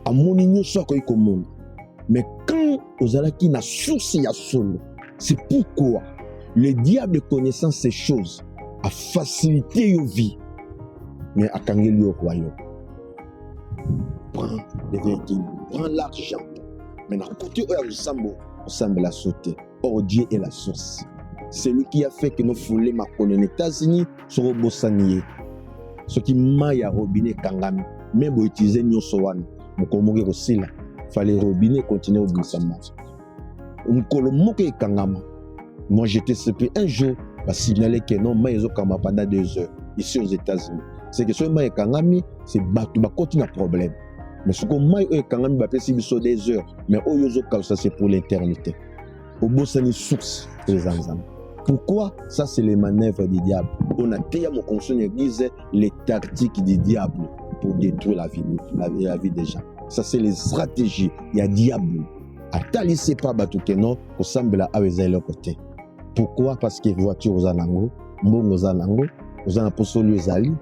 A moni nyoso ko ikomonde. Mais quand vous allez qui na source ya solo, c'est pourquoi le diable connaissant ces choses a facilité your vie, mais a kangeli au royaume. Prends les véhicules, prends l'argent. Mais dans le côté où il semble la sauter. Or Dieu est la source. C'est lui qui a fait que nous foulons ma colonie États-Unis sur le Bossanier. Ce qui m'a ya robinet kangami, même pour utiliser nos sowan, mon comoré aussi là. Fallait robinet continuer au Bissama. Moi j'étais surpris un jour à signaler que non, mais ils ont pendant 2 heures ici aux États-Unis. C'est que ce maï kangami, c'est battu, bah continue un problème. Mais ce qu'on maï kangami, bah c'est 2 heures. Mais au yozo ça c'est pour l'éternité. Au bout c'est une source les ensemble. Pourquoi ça c'est les manœuvres du diable? On a déjà mon conseil église les tactiques du diable pour détruire la vie des gens. Ça c'est les stratégies. Il y a diable. Atali c'est pas battu que non, au semble à leur côté. Pourquoi? Parce que voiture aux alango, mbongo aux alango, aux anaposolo aux ali,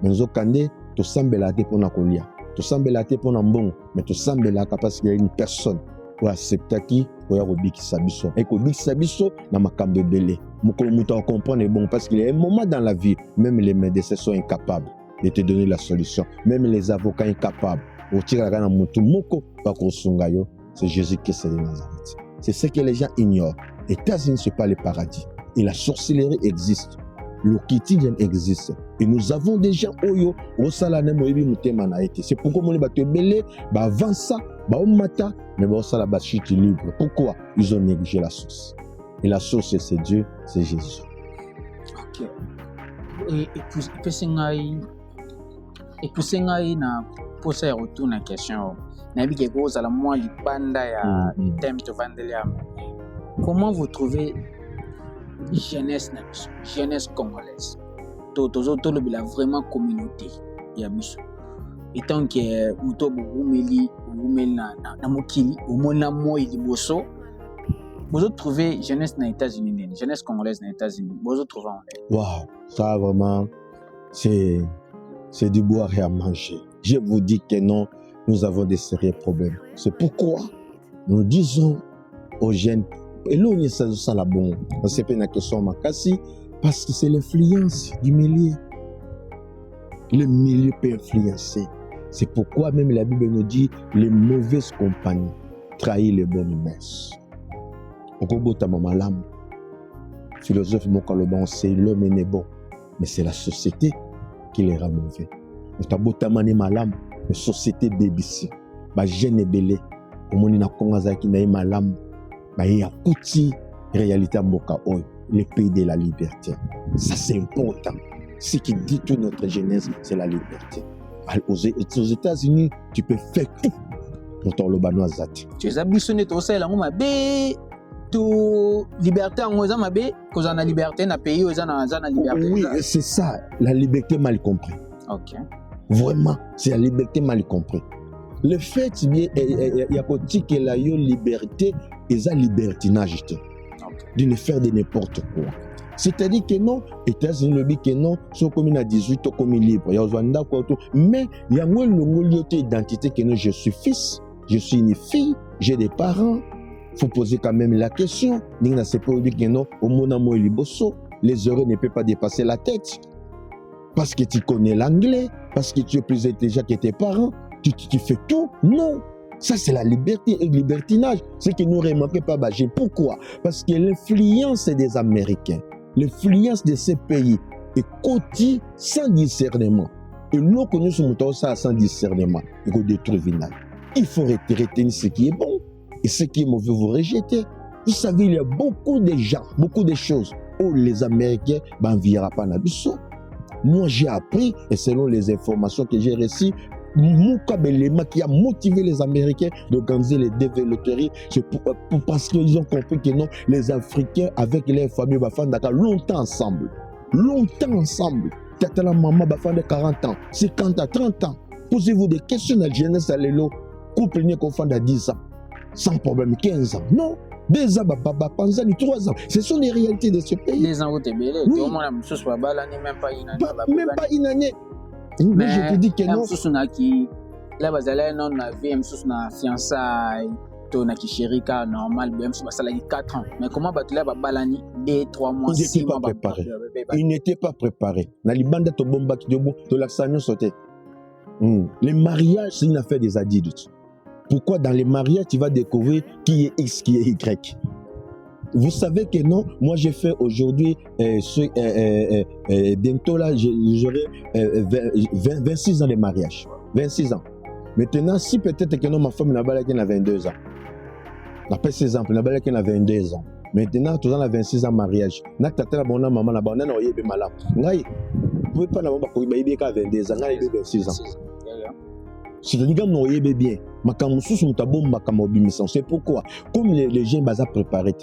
mais nous au kandé, tout semble la pour na kolia. Tout semble la pour na mbongo, mais tout semble la parce qu'il y a une personne pour accepter qui pour y avoir biki sabiso. Et que biki sabiso na makambe belé. Mukolo muta comprendre bon parce qu'il y a un moment dans la vie, même les médecins sont incapables de te donner la solution. Même les avocats incapables. Au tira na mutu moko pa kosunga yo. C'est Jésus qui est de Nazareth. C'est ce que les gens ignorent. Les États-Unis, ce n'est pas le paradis. Et la sorcellerie existe. Le quotidien existe. Et nous avons des gens oyo au salanem oyebi mutema na été. C'est pourquoi mon bateau belé, bah avant ça, bah au matin, mais bah au sala bah chute libre. Pourquoi? Ils ont négligé la source. Et la source c'est Dieu, c'est Jésus. Ok. Et puis na poser retour na question. Nabi cause à la moi libanda ya thème de Vandeliam. Comment vous trouvez jeunesse congolaise? Toto le bila vraiment communauté ya biso. Étant que muto bumeli na mokili, omona moi liboso. Vous trouvez jeunesse na États-Unis, jeunesse congolaise na États-Unis. Vous trouvez en Waouh, ça vraiment c'est du boire et à manger. Je vous dis que non. nous avons des sérieux problèmes. C'est pourquoi nous disons aux jeunes, éloignez ça la bon. C'est pas une question makasi, parce que c'est l'influence du milieu. Le milieu peut influencer. C'est pourquoi même la Bible nous dit les mauvaises compagnies trahissent les bonnes mœurs. Okobota mamalam. Philosophe Mokaloban, c'est l'homme est bon, mais c'est la société qui les rend mauvais. Okobota mani malam, la société bébissi. Ba jeune belé, omoni na kongaza ki na malam, ba ya kuti réalité mboka oy, le pays de la liberté. Ça c'est important. Ce qui dit toute notre jeunesse, c'est la liberté. Aux États-Unis, tu peux faire tout pour ton lobano zati. Tu es abusonné tout ça, là, on m'a bé, tout liberté en osant ma bé, cause on a liberté dans pays, on a liberté. Oui, c'est ça, la liberté mal compris. Ok. Vraiment, c'est la liberté mal compris. Le fait il y a que la liberté, et ça libertinage, de ne faire de n'importe quoi. C'est-à-dire que non, États-Unis le dit que non, sont comme à 18 ans comme libre. Il y a Rwanda quoi tout, mais il y a moins d'identité que non, je suis fils, je suis une fille, j'ai des parents. Faut poser quand même la question. N'ina c'est pas dire que non, au monde moi liboso, les heureux ne peuvent pas dépasser la tête. Parce que tu connais l'anglais, parce que tu es plus intelligent que tes parents, tu fais tout. Non. Ça, c'est la liberté et le libertinage. Ce que nous ne remarquons pas, Bagé. Pourquoi? Parce que l'influence des Américains, l'influence de ces pays est côté sans discernement. Et nous connaissons ça sans discernement. Il faut détruire le village. Il faut retenir ce qui est bon et ce qui est mauvais, vous rejetez. Vous savez, il y a beaucoup de gens, beaucoup de choses où les Américains ne verront pas Nabiso. Moi, j'ai appris, et selon les informations que j'ai reçues, Mouka Belema qui a motivé les Américains d'organiser les développeurs, c'est parce qu'ils ont compris que non, les Africains avec leurs familles bafan Dakar longtemps ensemble. Longtemps ensemble. Tata la maman bafan de 40 ans, 50 ans, 30 ans. Posez-vous des questions à la jeunesse à l'élo. Couple n'est qu'on fait à 10 ans. Sans problème, 15 ans. Non. 2 ans, 3 ans. Ce sont les réalités de ce pays. Les ans où tu es belé, tout le monde a ce soit balani, même pas une année. Même pas une année. Mais je te dis que non. Là, vous allez non navire, na fiançailles, to na kishirika normal, même si ça 4 ans. Mais comment tu là balani 2-3 mois, 6 mois préparé. Il n'était pas préparé. Na libanda to bomba ki dobo to l'accent sauté. Les mariages, c'est une affaire des adultes. Pourquoi dans les mariages tu vas découvrir qui est X, qui est Y? Vous savez que non, moi j'ai fait aujourd'hui, bientôt là, j'aurai 26 ans de mariage. 26 ans. Maintenant, si peut-être que non, ma femme n'a pas 22 ans. Après 16 ans, n'a pas 22 ans. Maintenant, tout le monde a 26 ans de mariage. N'a pas de maman, n'a pas de malade. Vous pouvez pas l'avoir pour 22 ans, 26 ans. C'est-à-dire que nous avons bien. C'est pourquoi, comme les gens sont préparés,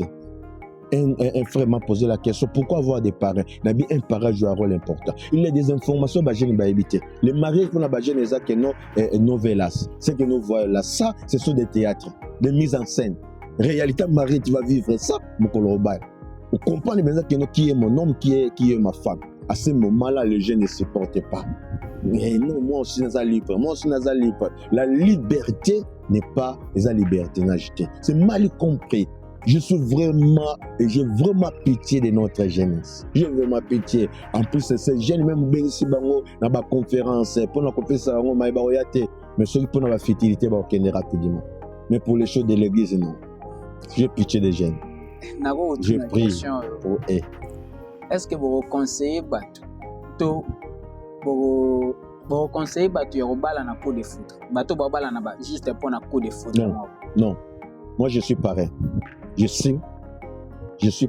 un frère m'a posé la question, pourquoi avoir des parrains? Un parrain joue un rôle important. Il y a des informations que je vais éviter. Les mariages qu'on a besoin de ça, que non novelas. Ce que nous voyons là, ça, ce sont des théâtres, des mises en scène. Réalité, marié, tu vas vivre ça, mon colorobal. Vous comprenez maintenant que qui est mon homme, qui est ma femme. À ce moment-là, les gens ne se portent pas. Mais non, moi aussi, je suis libre. Moi aussi, je suis libre. La liberté n'est pas la liberté. C'est mal compris. Je suis vraiment, et j'ai vraiment pitié de notre jeunesse. J'ai vraiment pitié. En plus, ces jeunes, même si bango dans la conférence, pour la conférence, mais ceux qui pour la fertilité, on va rapidement. Mais pour les choses de l'église, non. J'ai pitié des jeunes. Je prie pour eux. Est-ce que vous conseillez vous conseillez un coup de foot? Juste pour un coup de foot. Non. Moi, je suis parrain. Je suis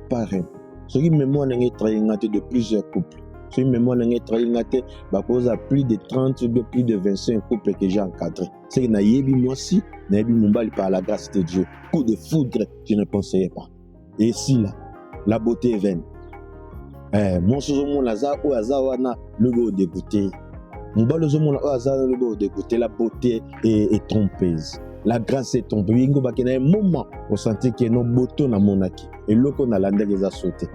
parrain. Ce qui me montre de plusieurs couples. Ce qui me montre de plus de 30 ou plus de 25 couples que j'ai encadrés. C'est que moi aussi, par la grâce de Dieu. Coup de foudre, je ne conseillais pas. Et ici, là, la beauté est vaine. Moi, je suis dégoûté. La beauté est trompeuse. La grâce est tombée. Il y a un moment où on sentit que nos boutons na monaki et loko na landa les a sauté.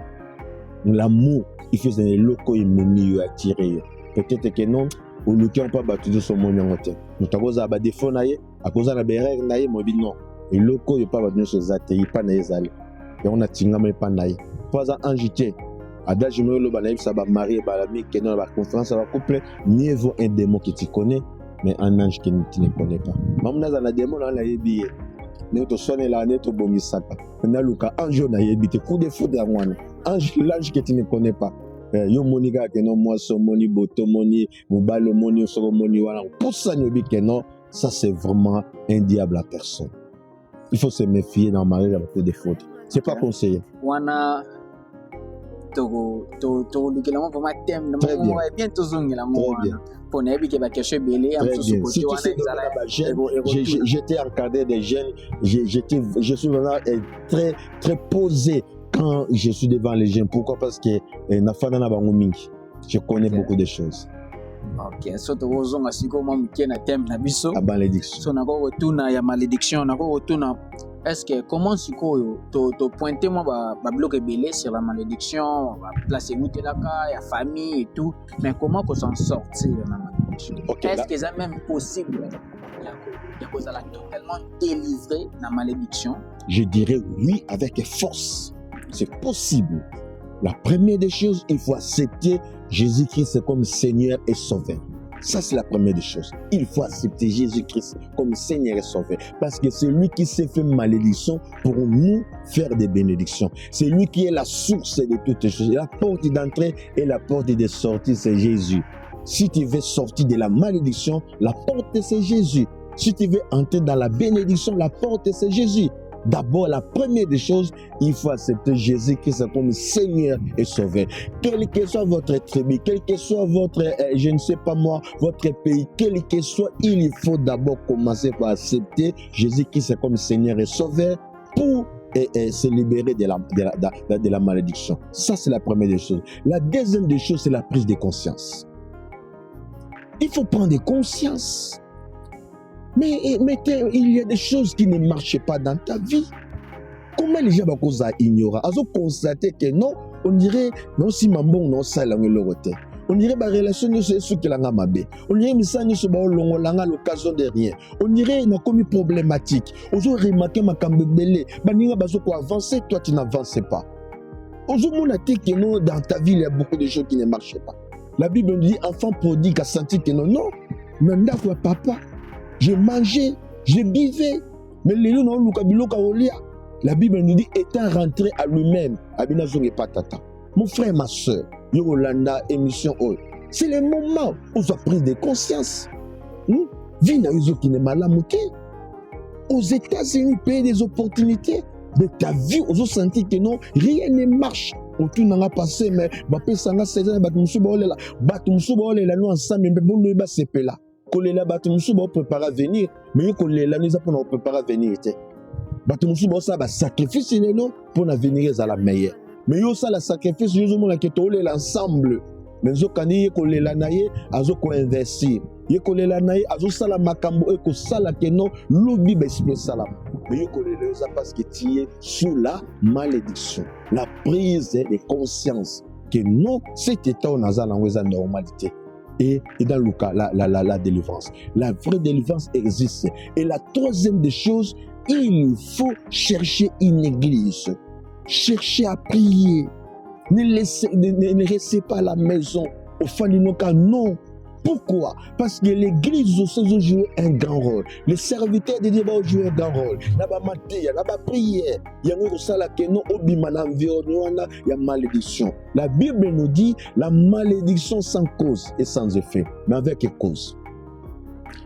L'amour, il faisait les locaux et me attiré. Peut-être que non, oluki mpa bato nyonso omoni yango te moto akozala badefo na ye akozala na berere na ye moyebi non eloko oyo mpa bato nyonso eza te epa na ye ezali yango natingama epa na ye mpo aza ange te adage moyo oloba nayebisa bamari balami kende na baconférence ya bacouple mieux vaut un démon que tu connais mais un ange que tu ne connais pas mamu nazala na démon na nayebi ye ndenge toswanela nde tobongisaka naluka ange oyo nayebi te coup de foudre yango wana l'ange que tu ne connais pas yo moni kaka keno mwasi omoni boto omoni mobali omoni soko omoni wana pusani oyebi keno ça c'est vraiment un diable à personne il faut se méfier dans le mariage avec coup de foudre c'est pas conseillé wana tolukela mo vraiment thème Très bien. bien tozongela mo Très bien. wana mpo nayebi ke bakestion ebele ya Très mosusu bien. Si kote tu sais wana ezala là-bas, j'étais encadré des jeunes, je suis vraiment très, très posé quand je suis devant les jeunes. Pourquoi? Parce que nafana na bango mingi. Je connais Ok. beaucoup de choses. ok so tokozonga sikoyo mwa moke na thème na biso À malédiction. so nako kotuna ya malédiction nako kotuna est-ce que comment sikoyo topointe mwa babiloko ebele sur la malédiction baplace ewutelaka ya famille et tout mais comment qu'on s'en sortir na malédiction Ok, est-ce là- que c'est même possible ya kozala totalement délivré na malédiction Je dirais oui avec force. C'est possible. La première des choses, il faut accepter Jésus-Christ comme Seigneur et Sauveur. Ça, c'est la première des choses. Il faut accepter Jésus-Christ comme Seigneur et Sauveur. Parce que c'est lui qui s'est fait malédiction pour nous faire des bénédictions. C'est lui qui est la source de toutes les choses. La porte d'entrée et la porte de sortie, c'est Jésus. Si tu veux sortir de la malédiction, la porte, c'est Jésus. Si tu veux entrer dans la bénédiction, la porte, c'est Jésus. D'abord, la première des choses, il faut accepter Jésus-Christ comme Seigneur et Sauveur. Quel que soit votre tribu, quel que soit votre, je ne sais pas moi, votre pays, quel que soit, il faut d'abord commencer par accepter Jésus-Christ comme Seigneur et Sauveur pour se libérer de la malédiction. Ça, c'est la première des choses. La deuxième des choses, c'est la prise de conscience. Il faut prendre conscience. Mais il y a des choses qui ne marchent pas dans ta vie. Comment les gens vont ignorer? Ils ont constaté que non, on dirait, non, si ma bonne, non, ça, là, on dirait que la relation ne se fait que la mabe. On dirait que ça ne se fait pas l'occasion de rien. On dirait qu'il y a comme problématique. On a remarqué ma cambébélé. Baninga bazoko avancer, toi tu n'avances pas. Aujourd'hui, que non, dans ta vie, il y a beaucoup de choses qui ne marchent pas. La Bible nous dit, enfant prodigue a senti que non, non, même là, papa. Je mangeais, je buvais, mais les gens n'ont pas. La Bible nous dit, étant rentré à lui-même, mon frère, ma soeur, Yolanda, émission, c'est le moment où tu as pris de conscience. Vie n'a eu qui n'est mal amoureux. Aux États-Unis, pays des opportunités, de ta vie, aux autres senti que non, rien ne marche. Autour n'a passé, mais bapé sanga c'est là, batumsuba nous ensemble, mais bon, nous va se là. Kolela batumsuba préparer à venir, mais kolela nous a pour préparer à venir. Batumsuba ça va sacrifice non pour venir à la meilleure. Mais yo ça la sacrifice, yo mo la que tolé l'ensemble. Mais zo kani kolela naye, azo ko investir. Ye kolela naye, azo sala makambo e ko sala que non, lobi ba esprit sala. Mais yo kolela ça parce que tu es sous la malédiction. La prise de conscience que non, cet état on a la normalité. Et dans le cas, la délivrance. La vraie délivrance existe. Et la troisième des choses, il faut chercher une église. Chercher à prier. Ne restez pas à la maison. Au fond du non. Pourquoi? Parce que l'église aussi joue un grand rôle. Les serviteurs de Dieu vont jouer un grand rôle. Là-bas, là-bas, prière. Il y a un ça qui non obima l'environnement, il y a malédiction. La Bible nous dit la malédiction sans cause et sans effet, mais avec cause.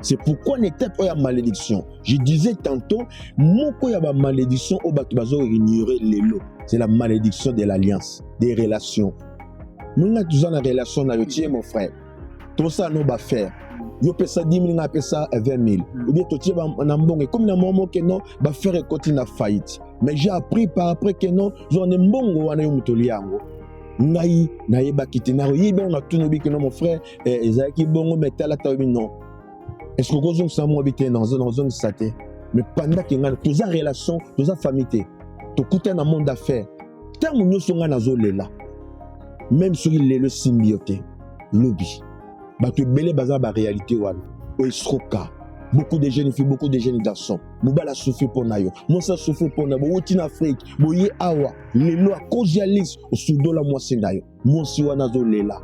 C'est pourquoi n'était pas la malédiction. Je disais tantôt, il y a une malédiction au batubazo ignorer les lots. C'est la malédiction de l'alliance, des relations. Nous avons toujours une relation avec Dieu, mon frère. Tout ça, nous va faire. Yo pesa 10 000, pesa 20 000. Ou bien, tout ça, comme dans le moment que non, va faire continuer à faillite. Mais j'ai appris par après que non, j'en ai mbongo, on a eu mutoliango. Naï, naï, bakite, naï, on a tout nobi que non, mon frère, Ezaki bongo, mais t'as la taoubi, non. Est-ce que vous avez ça, moi, habité dans une saté? Mais pendant que nous avons toutes les relations, toutes les familles, tout le dans le monde d'affaires, tant que nous sommes dans le là, même si il est le symbiote, lobby. bato belé baza ba réalité wana o esroka. Beaucoup de jeunes filles, beaucoup de jeunes garçons. Mobala souffre pour nayo. Monsa souffre pour na. Bo en Afrique. Boye awa. Lelo a cause ya lis. O sudola mwasi nayo. Monsi wana zolela.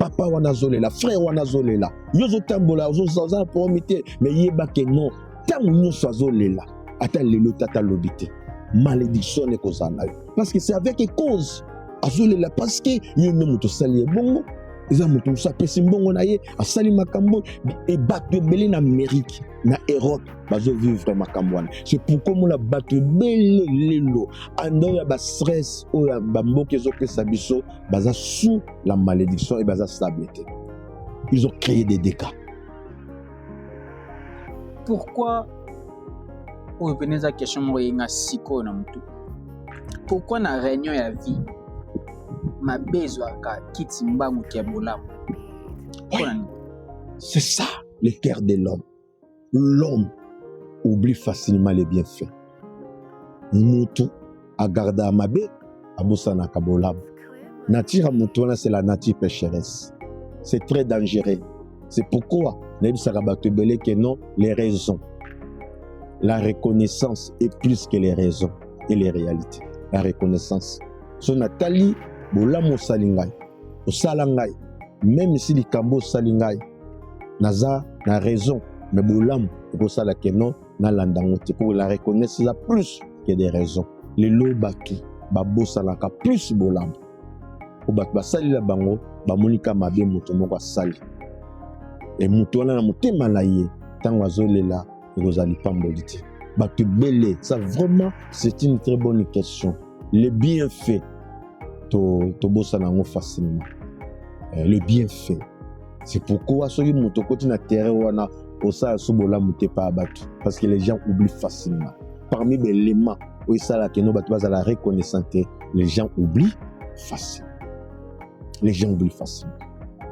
Papa wana zolela. Frère wana zolela. Yozo tambola. Yozo zaza pour omite. Mais yeba ke non. Tango nyonso azolela. Ata lelo tata lobite. Malédiction ne koza nayo. Parce que c'est avec cause. Azolela parce que yo même to sali bongo. Eza moto sapesi mbongo na ye asali makambo et bato belé na Amérique na Europe bazo vivre makambo wana. C'est pourquoi mon la bato belé lelo ando ya ba stress o ya ba mboke ezopesa biso baza sous la malédiction et baza stabilité. Ils ont créé des dégâts. Pourquoi o peneza question mo yenga siko na mutu? Pourquoi na réunion ya vie ma besoin ka kiti mbangu kia bolamu? C'est ça le cœur de l'homme. L'homme oublie facilement les bienfaits. Mutu agarda mabe abosana kabolamu. Nature mutona c'est la nature pécheresse. C'est très dangereux. C'est pourquoi Nebi Sarabatu belé que non les raisons. La reconnaissance est plus que les raisons et les réalités. La reconnaissance. So Nathalie bolamu salingai. Osalangai. Même si les kambo salingai. Naza na raison. Mais bolamu osala que non na landangote pour la reconnaissance là plus que des raisons. Les lots batu babosalaka plus bolamu. Pour batu basali la bango bamonika mabe mutu moko sali. Et mutu wana na mutema na ye tango azolela ekozali pamboli te. Batu belé, ça vraiment c'est une très bonne question. Le bienfait to bossa nango facilement. Le bienfait. C'est pourquoi soki mutu koti na terrain wana osa subola muté pa batu parce que les gens oublient facilement. Parmi les éléments où ça la keno batu baza la reconnaissante, les gens oublient facilement. Les gens oublient facilement.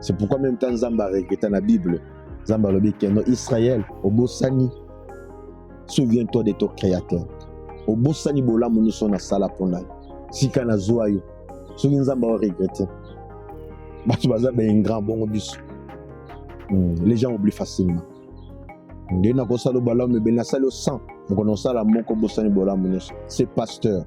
C'est pourquoi même temps Zamba regrette dans la Bible, Zamba lobi keno Israël obosani. Souviens-toi de ton créateur. Obosani bola munu sona sala pona. Sika na zoayo. Soki Nzamba regrette. Batu baza ben grand bon biso. Les gens oublient facilement. Ndena ko salo bala me ben salo sang. Ngono sala moko bosani bola munu. C'est pasteur.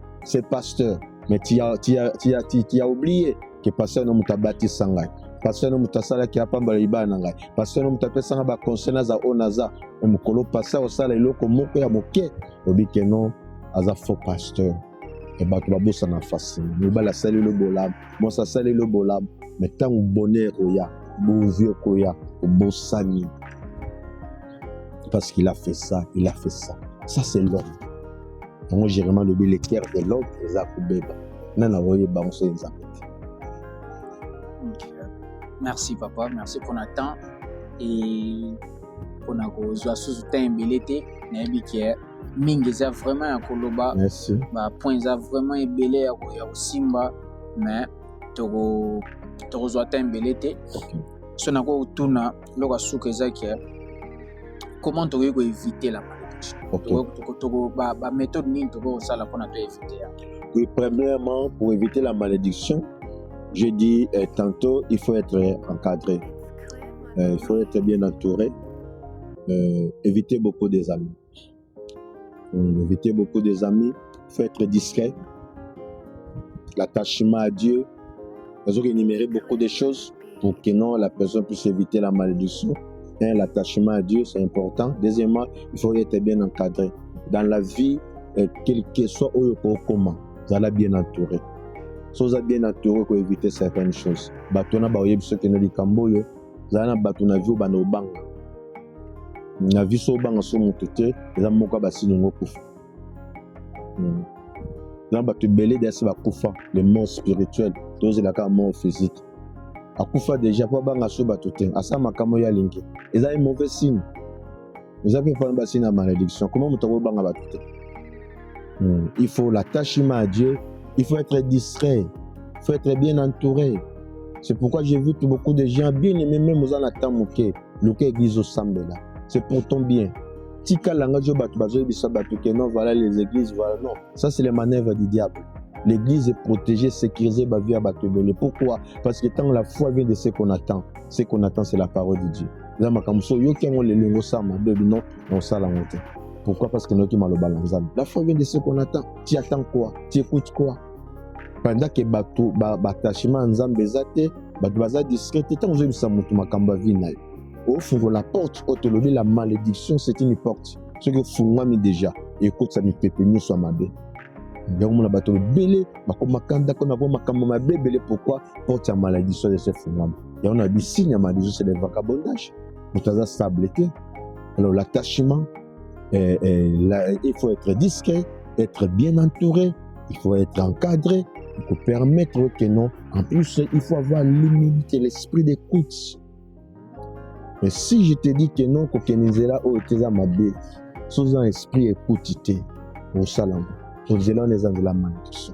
Mais tu as oublié que pasteur no mutabati sangai. Pasteur no mutasala ki apamba libana ngai. Pasteur no mutapesa nga ba conseil za onaza. Mukolo pasteur osala eloko moko ya moke. Obike non aza faux pasteur. Et batu babosa na facilement. Mobala sali le bolam. Mosa sali le bolam. Mais tant bonheur oya, bon vieux koya, bosani. Parce qu'il a fait ça, il a fait ça. Ça c'est l'homme. Moi j'ai vraiment le cœur de l'homme, les akubeba. Nana voye ba on se Merci papa, merci pour notre temps et pour notre sous-temps embellété, nabi qui est mingeza vraiment ya koloba. Merci. Ba point za vraiment embellé ya simba mais toko zwa embellété. OK. Sona ko tuna loka suka ezaki comment tu veux éviter la malédiction? OK. Ba méthode ni toko sala pour na to éviter. Oui, premièrement pour éviter la malédiction, je dis tantôt, il faut être encadré. Il faut être bien entouré. Éviter beaucoup des amis. Éviter beaucoup des amis. Il faut être discret. L'attachement à Dieu. Ils ont énuméré beaucoup de choses pour que non, la personne puisse éviter la malédiction. L'attachement à Dieu, c'est important. Deuxièmement, il faut être bien encadré. Dans la vie, quel que soit où il comment, vous allez bien entouré. Si vous êtes bien entouré pour éviter certaines choses. Batona ba oyeb ce que nous dit Kamboyo, zana batona vu ba no banga. Na vie so banga so mutete, za moka ba sinongo kufa. Za batu belé desi ba kufa, le mort spirituel, dose la ka mort physique. Akufa déjà pas banga so batute, asa makamo ya lingi. Eza un mauvais signe. Vous avez fait un signe à malédiction. Comment vous avez banga batute? Il faut l'attachement à Dieu. Il faut être discret, il faut être bien entouré. C'est pourquoi j'ai vu beaucoup de gens bien aimés, même aux anatamouké, le église au Sambela. C'est pour ton bien. Tika langa jo batu bazo bisa batu que non, voilà les églises, voilà non. Ça c'est les manœuvres du diable. l'église est protégée, sécurisée, bah, via Batobele. Pourquoi? Parce que tant la foi vient de ce qu'on attend, c'est la parole de Dieu. Pourquoi? Parce que nous sommes le balance. La foi vient de ce qu'on attend. Tu attends quoi? Tu écoutes quoi? Pendant que batachement nzambe ezate, baza discret, tant vous avez samutu makamba vina. Au fond la porte, au tolobi la malédiction, c'est une porte. Ce que fungami déjà, écoute ça mi pépé soit mabe. Donc on a bateau belé, makomakanda qu'on a vu makamba mabe belé pourquoi porte ya malédiction de ce fungami. Et on a dit signe malédiction c'est le vagabondage. Mutaza stabilité. Alors l'attachement, il faut être discret, être bien entouré, il faut être encadré. Il faut permettre que non. En plus, il faut avoir l'humilité, l'esprit d'écoute. Mais si je te dis que non, que Kenizela ou Teza Mabé, sous un esprit écoute, au salam, au zélan les ans de la malédiction.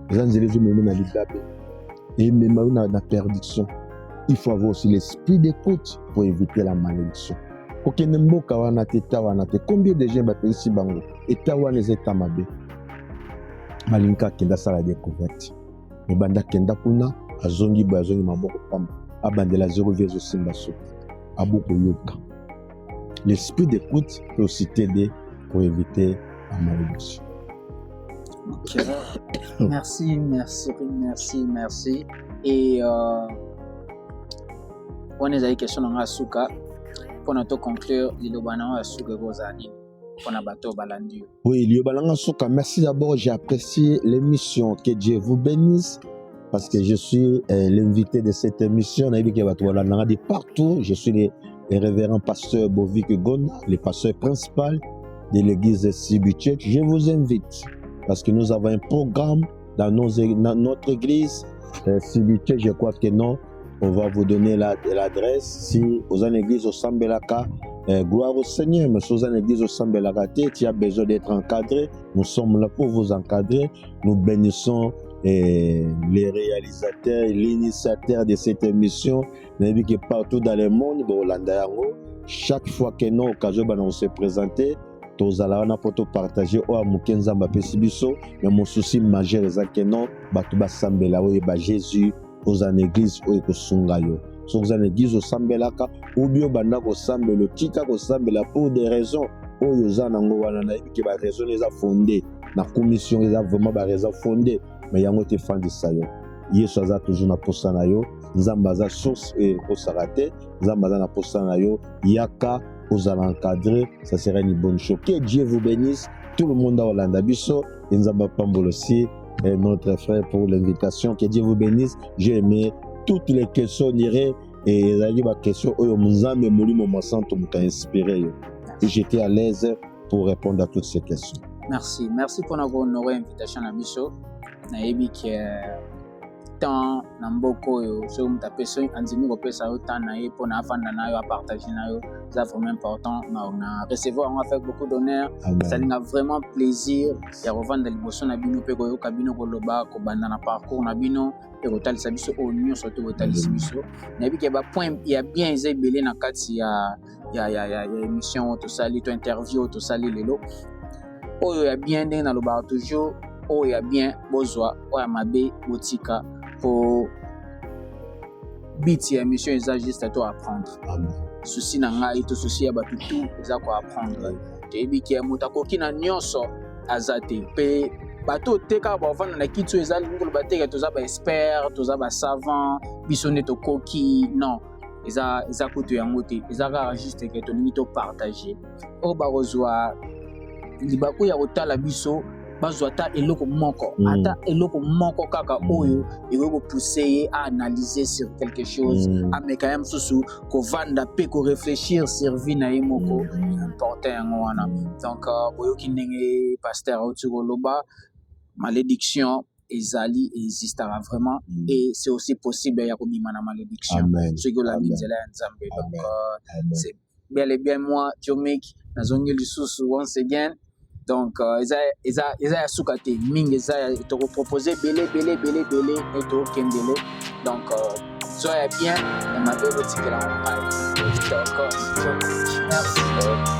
Les ans de les hommes na l'idabé. Et même na perdition. Il faut avoir aussi l'esprit d'écoute pour éviter la malédiction. Kokenembo kawana te tawana te. Combien de gens m'appellent si bango? Et tawana les états mabé. Malinka kenda sala découverte. Mais banda kenda kuna azongi maboko pamba. Abandela 0,0 simba so. Aboko yoka. L'esprit d'écoute peut aussi t'aider pour éviter la malédiction. Ok. Merci. Et on a des questions dans la souka. Pour nous conclure, il y a souka gozani. Oui, merci d'abord, j'ai apprécié l'émission. Que Dieu vous bénisse parce que je suis l'invité de cette émission. Partout, je suis le révérend pasteur Bovik Gona, le pasteur principal de l'église Sibu Church. Je vous invite parce que nous avons un programme dans notre église Sibu Church. Je crois que non, on va vous donner l'adresse. Si vous avez une église au Sambelaka, gloire au Seigneur, mais si vous avez une église au Sambelaka, tu as besoin d'être encadré. Nous sommes là pour vous encadrer. Nous bénissons les réalisateurs et l'initiateur de cette émission. Nous avons que partout dans le monde, chaque fois que nous avons se présenter, tous allons partager au Mukenza Mbapesibiso. Mais mon souci majeur est que non, Batuba Sambela Jésus aux églises au Sungayo. Aux églises au Sambelaka, ou bien Banda au Sambelo, Tika au Sambela pour des raisons. Où ils ont qui va raison les a fondées. La commission les a vraiment raison fondée. Mais il y a un autre fan de ça. Yesu aza toujours na posa na yo. Nzambaza source et au sarate. Nzambaza na posa na yo. Yaka aux encadrer. Ça serait une bonne chose. Que Dieu vous bénisse. Tout le monde à Hollanda Bisso. Et Nzamba Pambol aussi. Et notre frère pour l'invitation. Que Dieu vous bénisse. J'ai aimé toutes les questions. Et les questions. Nzambe Moli Momasanto m'a inspiré. Et j'étais à l'aise pour répondre à toutes ces questions. Merci pour avoir honoré l'invitation à Bisso. Naebi que tant namboko yo so mutapeso anzimi ko pesa yo tant na pour na fanda na yo partager na yo c'est vraiment important na recevoir on a fait beaucoup d'honneur ça nous a vraiment plaisir ya revendre liboso na bino pe ko yo kabino ko loba ko banda na parcours na bino pe ko talisa biso o nyo surtout ko talisa biso naebi que ba point il y a bien ezebele na kati ya émission to sali to interview to sali lelo oyo ya bien na loba toujours oh il y a bien besoin oh ya mabe botika pour biti ya mission eza juste à toi apprendre souci na ngai to souci ya batu tout eza ko apprendre te biki ya mutako kina nyonso azate pe bato teka ba vana na kitso eza ngolo bateka to za ba expert to za ba savant biso ne to koki non eza kutu ya ngote eza ka juste que to limite partager o ba rozwa libako ya otala biso bazwa ata eloko moko kaka oyo eko pousser à analyser sur quelque chose à mais quand même sous ko vanda pe ko réfléchir sur vie na yemoko important yango wana donc oyo kinenge pasteur Otsugo loba malédiction ezali existera vraiment et c'est aussi possible ya kobima na malédiction ce que la nzela ya nzambe donc c'est bel et bien moi Jomik nazongi lisusu once again. Donc, ils ont soukate ming, ils ont proposé belé et tout kendele. Donc, soyez bien, et ma belle aussi que la on parle. Merci.